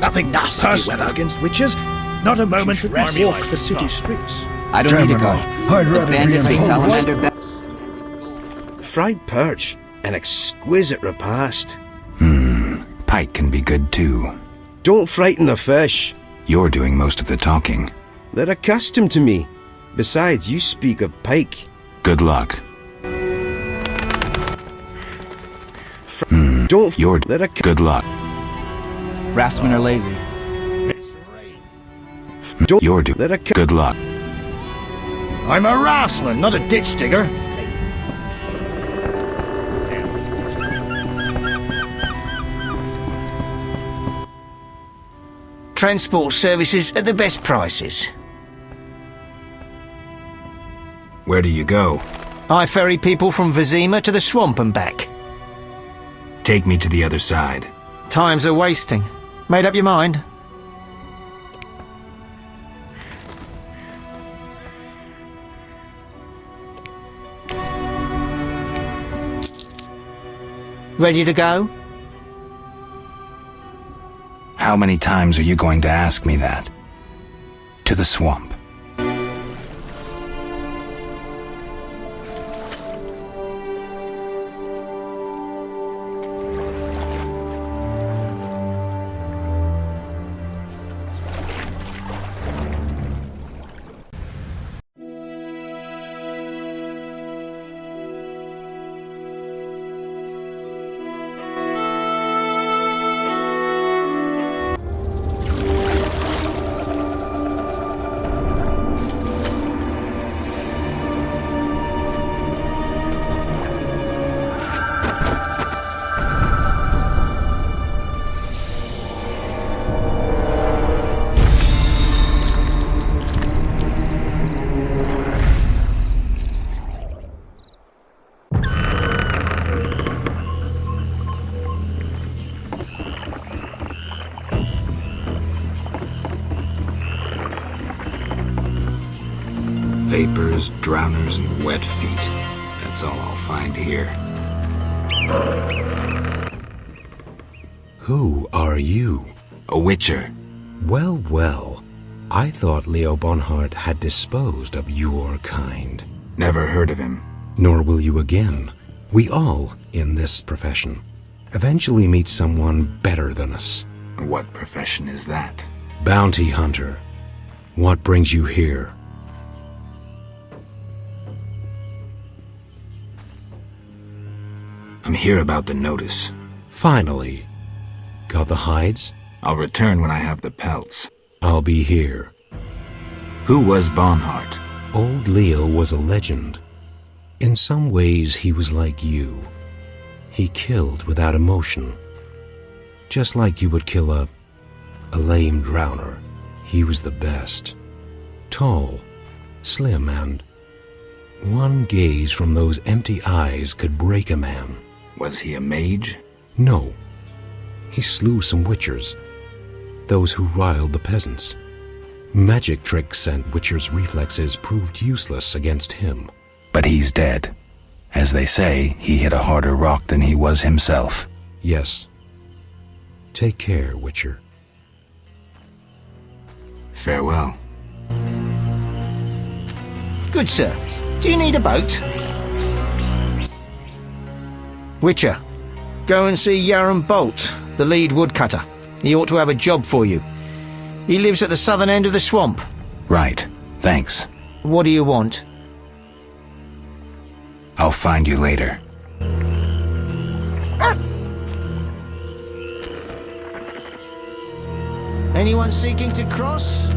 Nothing nasty Personal against witches. Not a moment at rest. Walk the city streets. I don't need to go. I'd rather be in salamander. Fried perch. An exquisite repast. Pike can be good too. Don't frighten the fish. You're doing most of the talking. They're accustomed to me. Besides, you speak of pike. Good luck. Don't. You're. Good luck. Craftsmen are lazy. Don't. You're good luck. I'm a raftsman, not a ditch digger. Transport services at the best prices. Where do you go? I ferry people from Vizima to the swamp and back. Take me to the other side. Times are wasting. Made up your mind? Ready to go? How many times are you going to ask me that? To the swamp. Vapors, drowners, and wet feet. That's all I'll find here. Who are you? A witcher. Well, well. I thought Leo Bonhart had disposed of your kind. Never heard of him. Nor will you again. We all, in this profession, eventually meet someone better than us. What profession is that? Bounty hunter. What brings you here? I'm here about the notice. Finally. Got the hides? I'll return when I have the pelts. I'll be here. Who was Bonhart? Old Leo was a legend. In some ways, he was like you. He killed without emotion. Just like you would kill a lame drowner. He was the best. Tall, slim, and one gaze from those empty eyes could break a man. Was he a mage? No. He slew some witchers. Those who riled the peasants. Magic tricks and witchers' reflexes proved useless against him. But he's dead. As they say, he hit a harder rock than he was himself. Yes. Take care, Witcher. Farewell. Good sir. Do you need a boat? Witcher, go and see Yaron Bolt, the lead woodcutter. He ought to have a job for you. He lives at the southern end of the swamp. Right. Thanks. What do you want? I'll find you later. Anyone seeking to cross?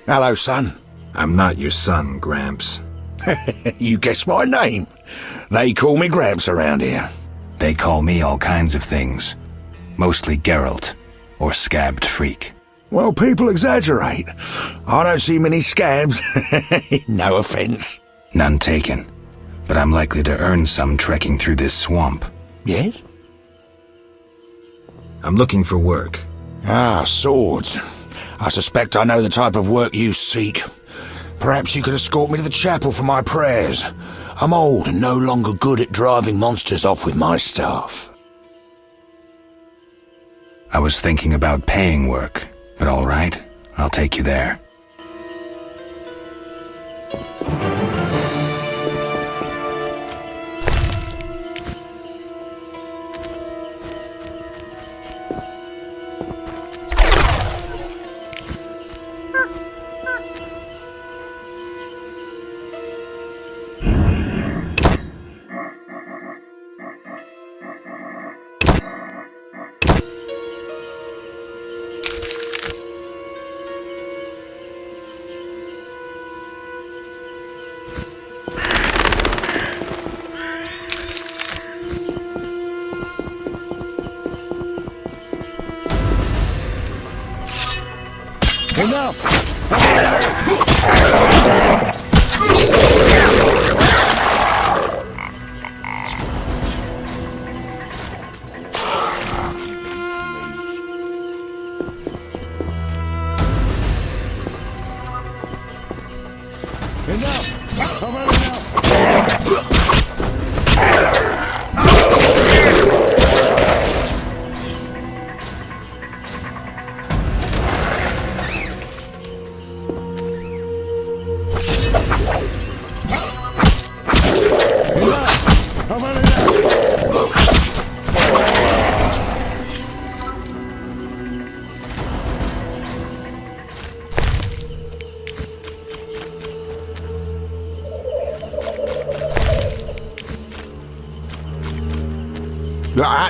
Hello, son. I'm not your son, Gramps. You guessed my name. They call me Gramps around here. They call me all kinds of things. Mostly Geralt, or Scabbed Freak. Well, people exaggerate. I don't see many scabs. No offense. None taken. But I'm likely to earn some trekking through this swamp. Yes? I'm looking for work. Ah, swords. I suspect I know the type of work you seek. Perhaps you could escort me to the chapel for my prayers. I'm old and no longer good at driving monsters off with my staff. I was thinking about paying work, but all right, I'll take you there.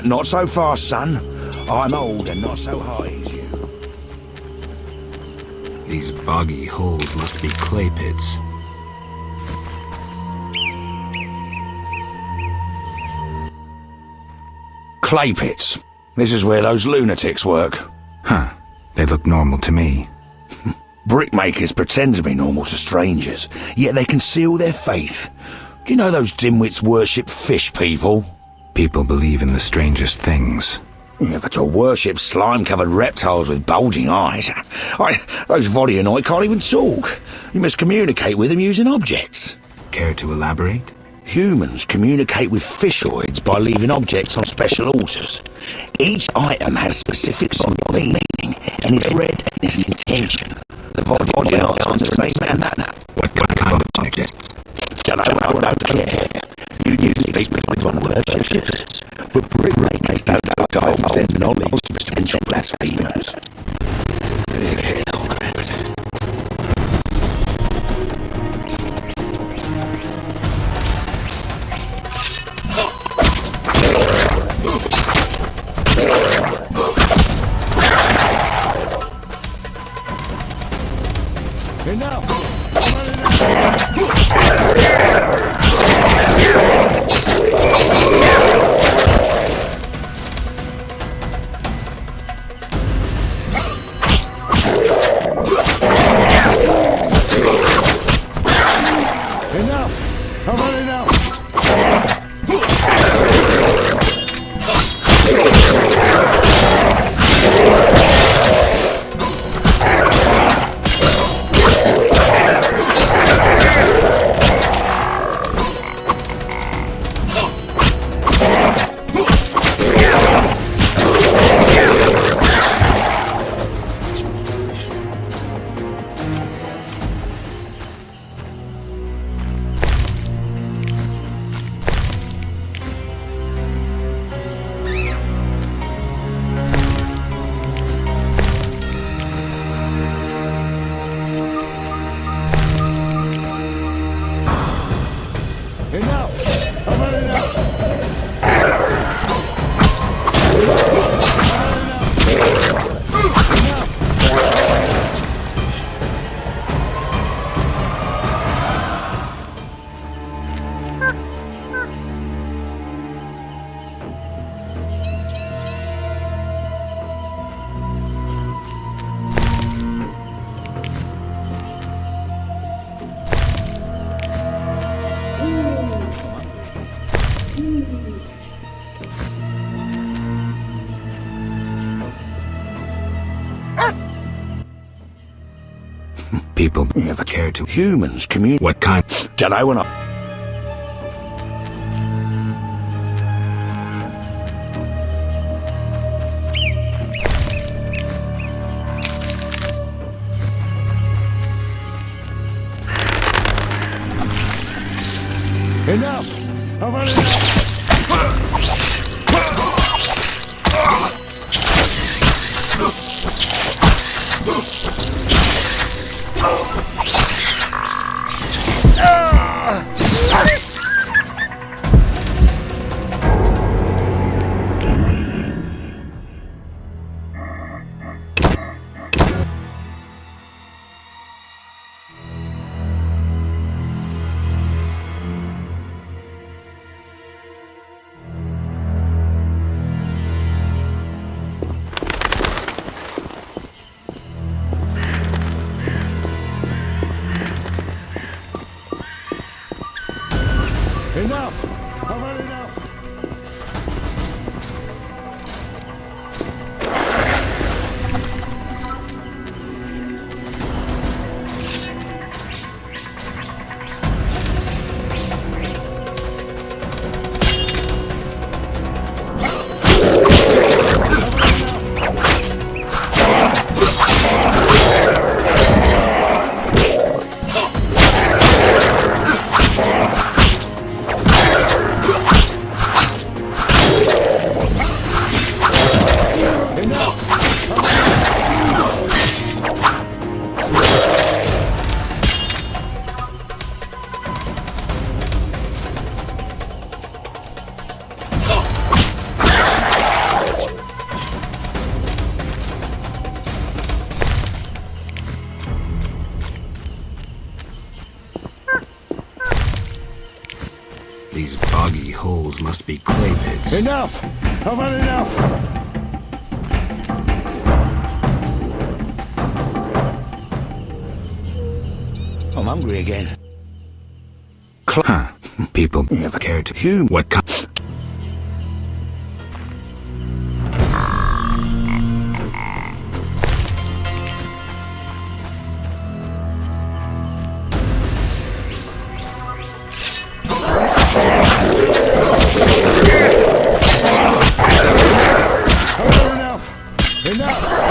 Not so fast, son. I'm old and not so high as you. These boggy holes must be clay pits. Clay pits. This is where those lunatics work. Huh. They look normal to me. Brickmakers pretend to be normal to strangers, yet they conceal their faith. Do you know those dimwits worship fish people? People believe in the strangest things. Yeah, but to worship slime-covered reptiles with bulging eyes. Those Vodionoi can't even talk. You must communicate with them using objects. Care to elaborate? Humans communicate with fishoids by leaving objects on special altars. Each item has specific symbolic meaning and is read in its intention. The Vodionoi are the same manner. What kind of objects? Don't care. You usually speak with one word, worshippers, but brickmakers don't divulge their knowledge to potential blasphemers. People never care to. Humans communicate. What kind? Don't know when I. Enough! I've had enough! Enough! I've had enough! These boggy holes must be clay pits. Enough! I've had enough! I'm hungry again. Huh. People never care to. Human. What kind? Enough!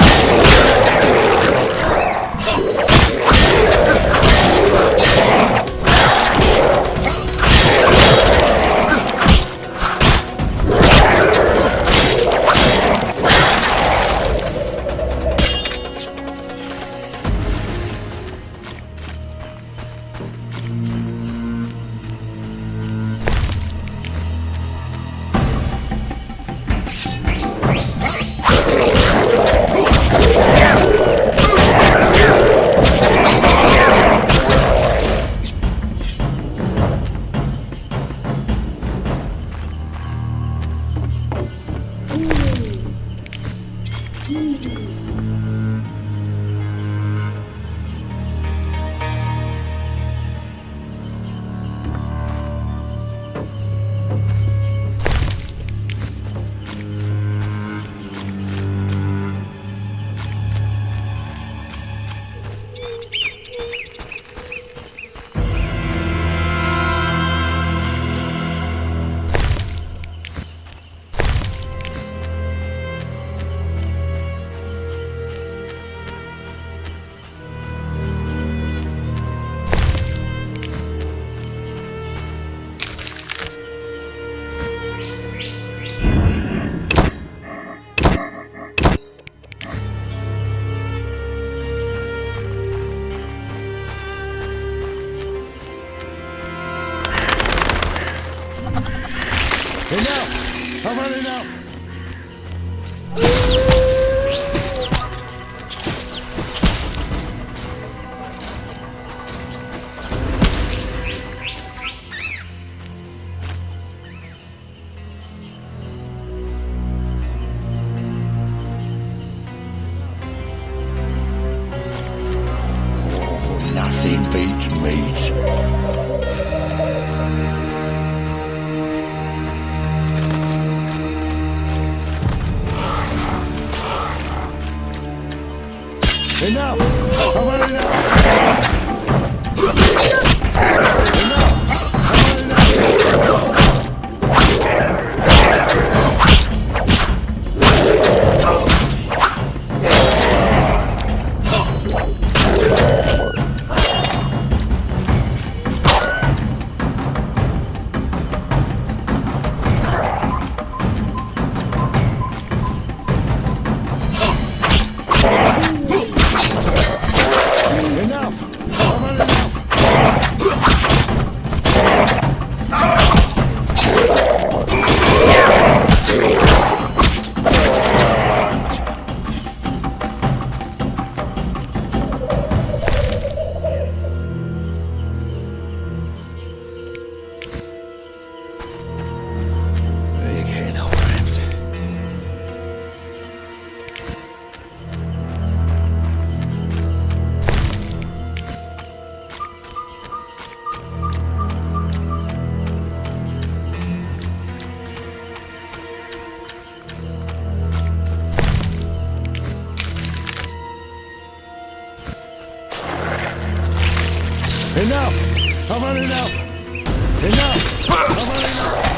I've had enough! Nothing beats meat. Enough! I've had enough! Enough! I've had enough! Enough! I've had enough!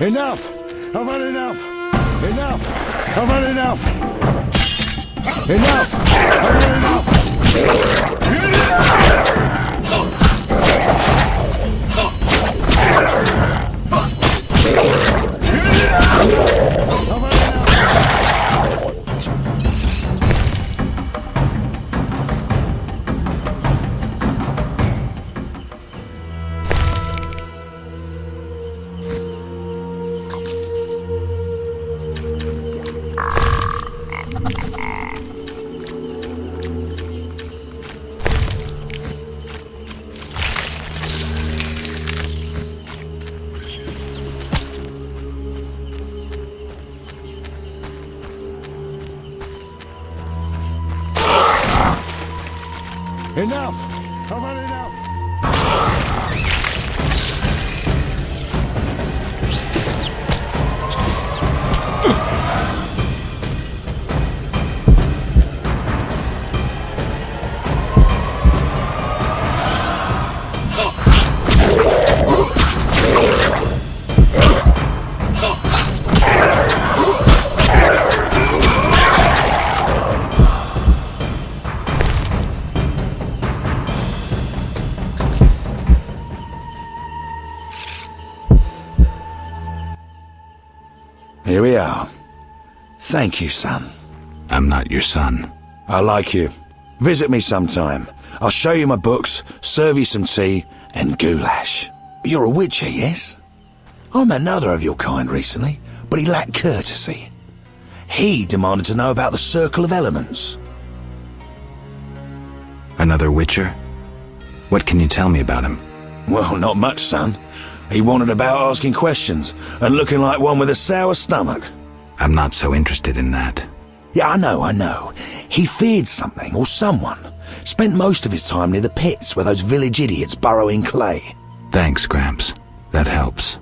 Enough! I've had enough! Enough! I've had enough! Enough! I've had enough! Enough! I've had enough! Here we are. Thank you, son. I'm not your son. I like you. Visit me sometime. I'll show you my books, serve you some tea, and goulash. You're a witcher, yes? I met another of your kind recently, but he lacked courtesy. He demanded to know about the Circle of Elements. Another witcher? What can you tell me about him? Well, not much, son. He wandered about asking questions and looking like one with a sour stomach. I'm not so interested in that. Yeah, I know. He feared something or someone. Spent most of his time near the pits where those village idiots burrow in clay. Thanks, Gramps. That helps.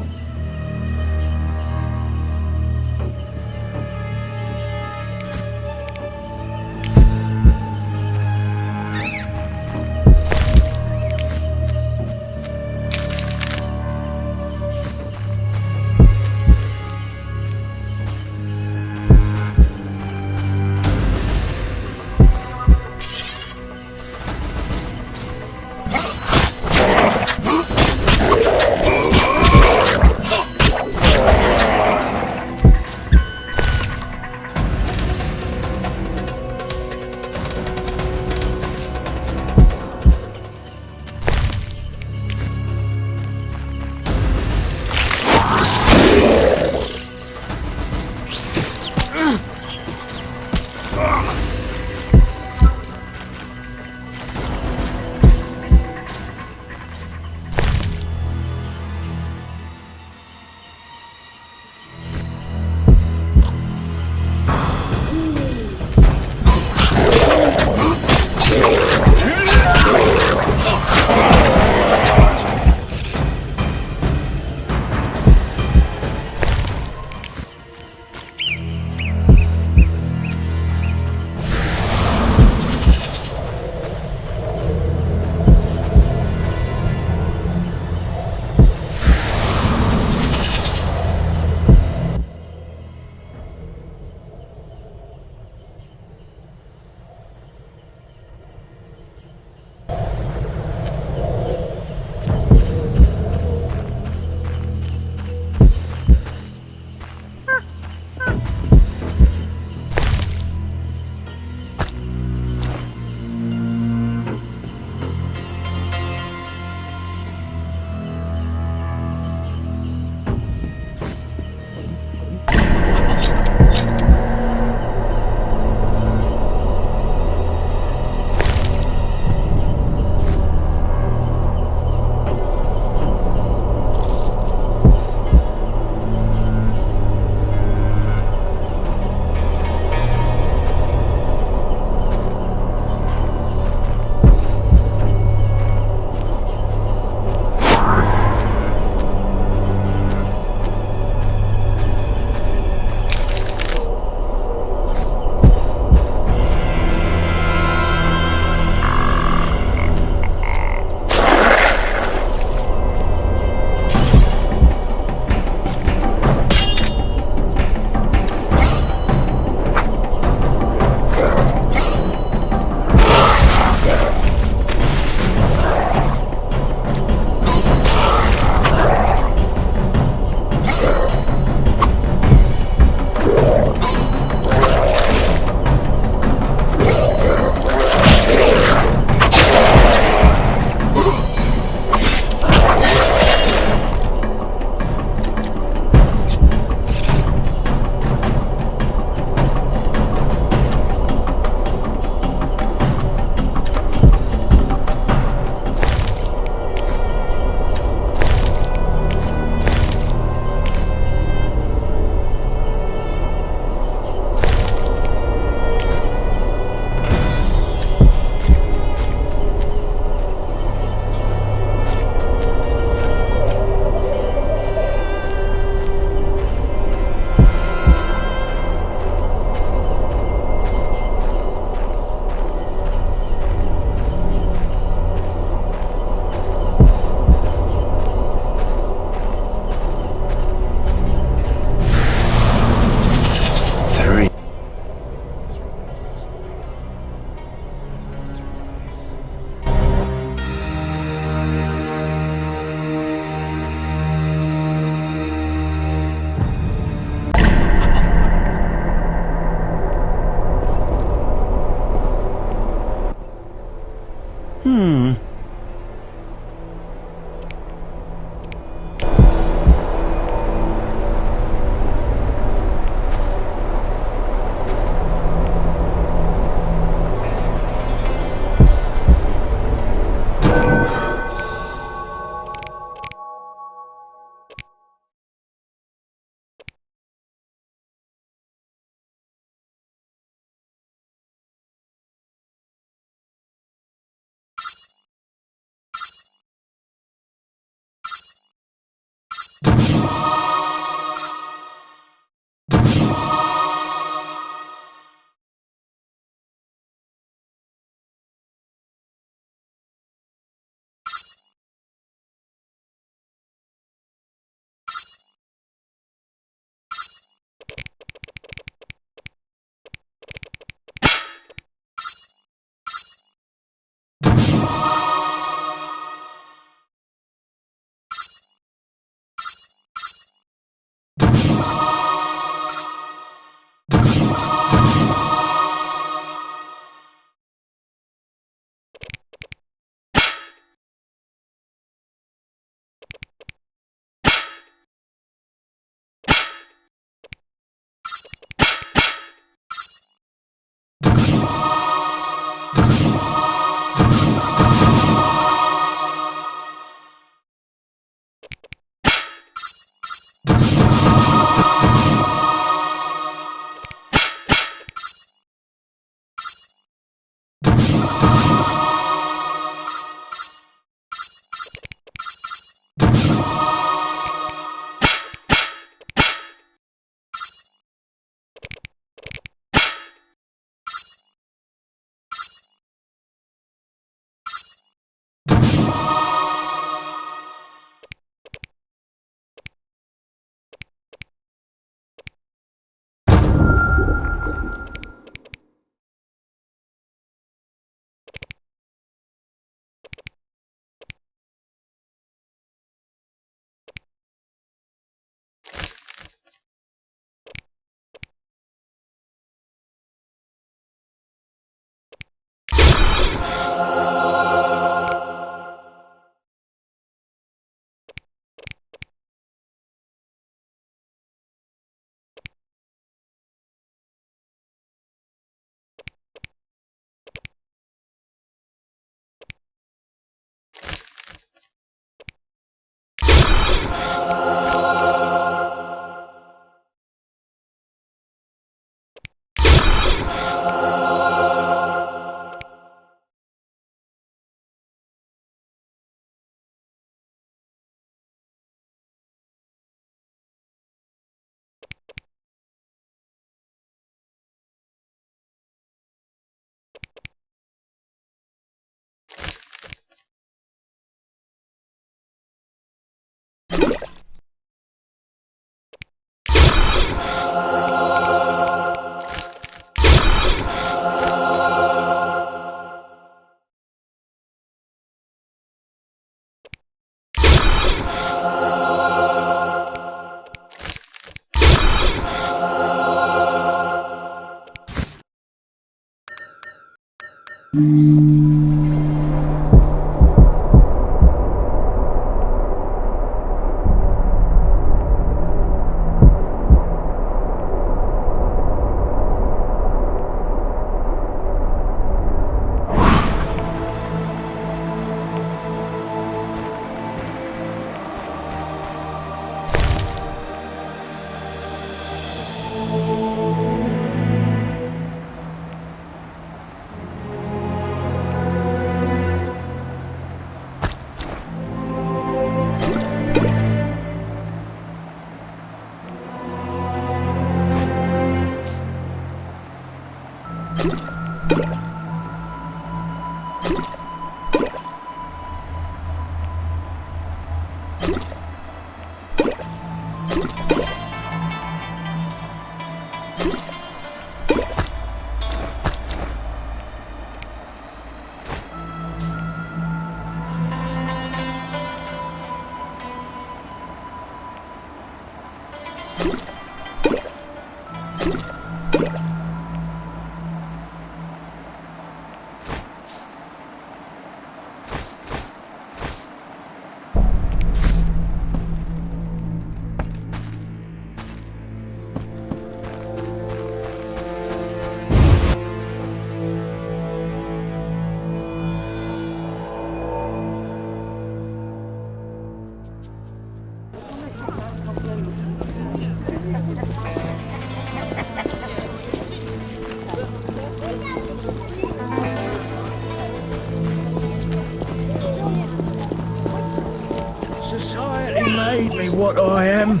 Society made me what I am.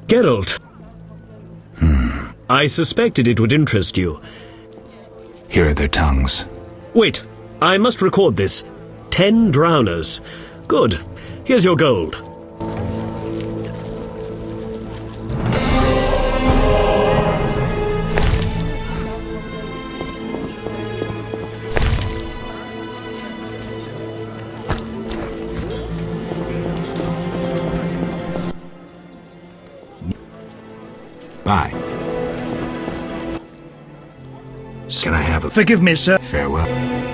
Geralt. I suspected it would interest you. Here are their tongues. Wait, I must record this. 10 drowners. Good. Here's your gold. Bye. Can I have a... Forgive me, sir. Farewell.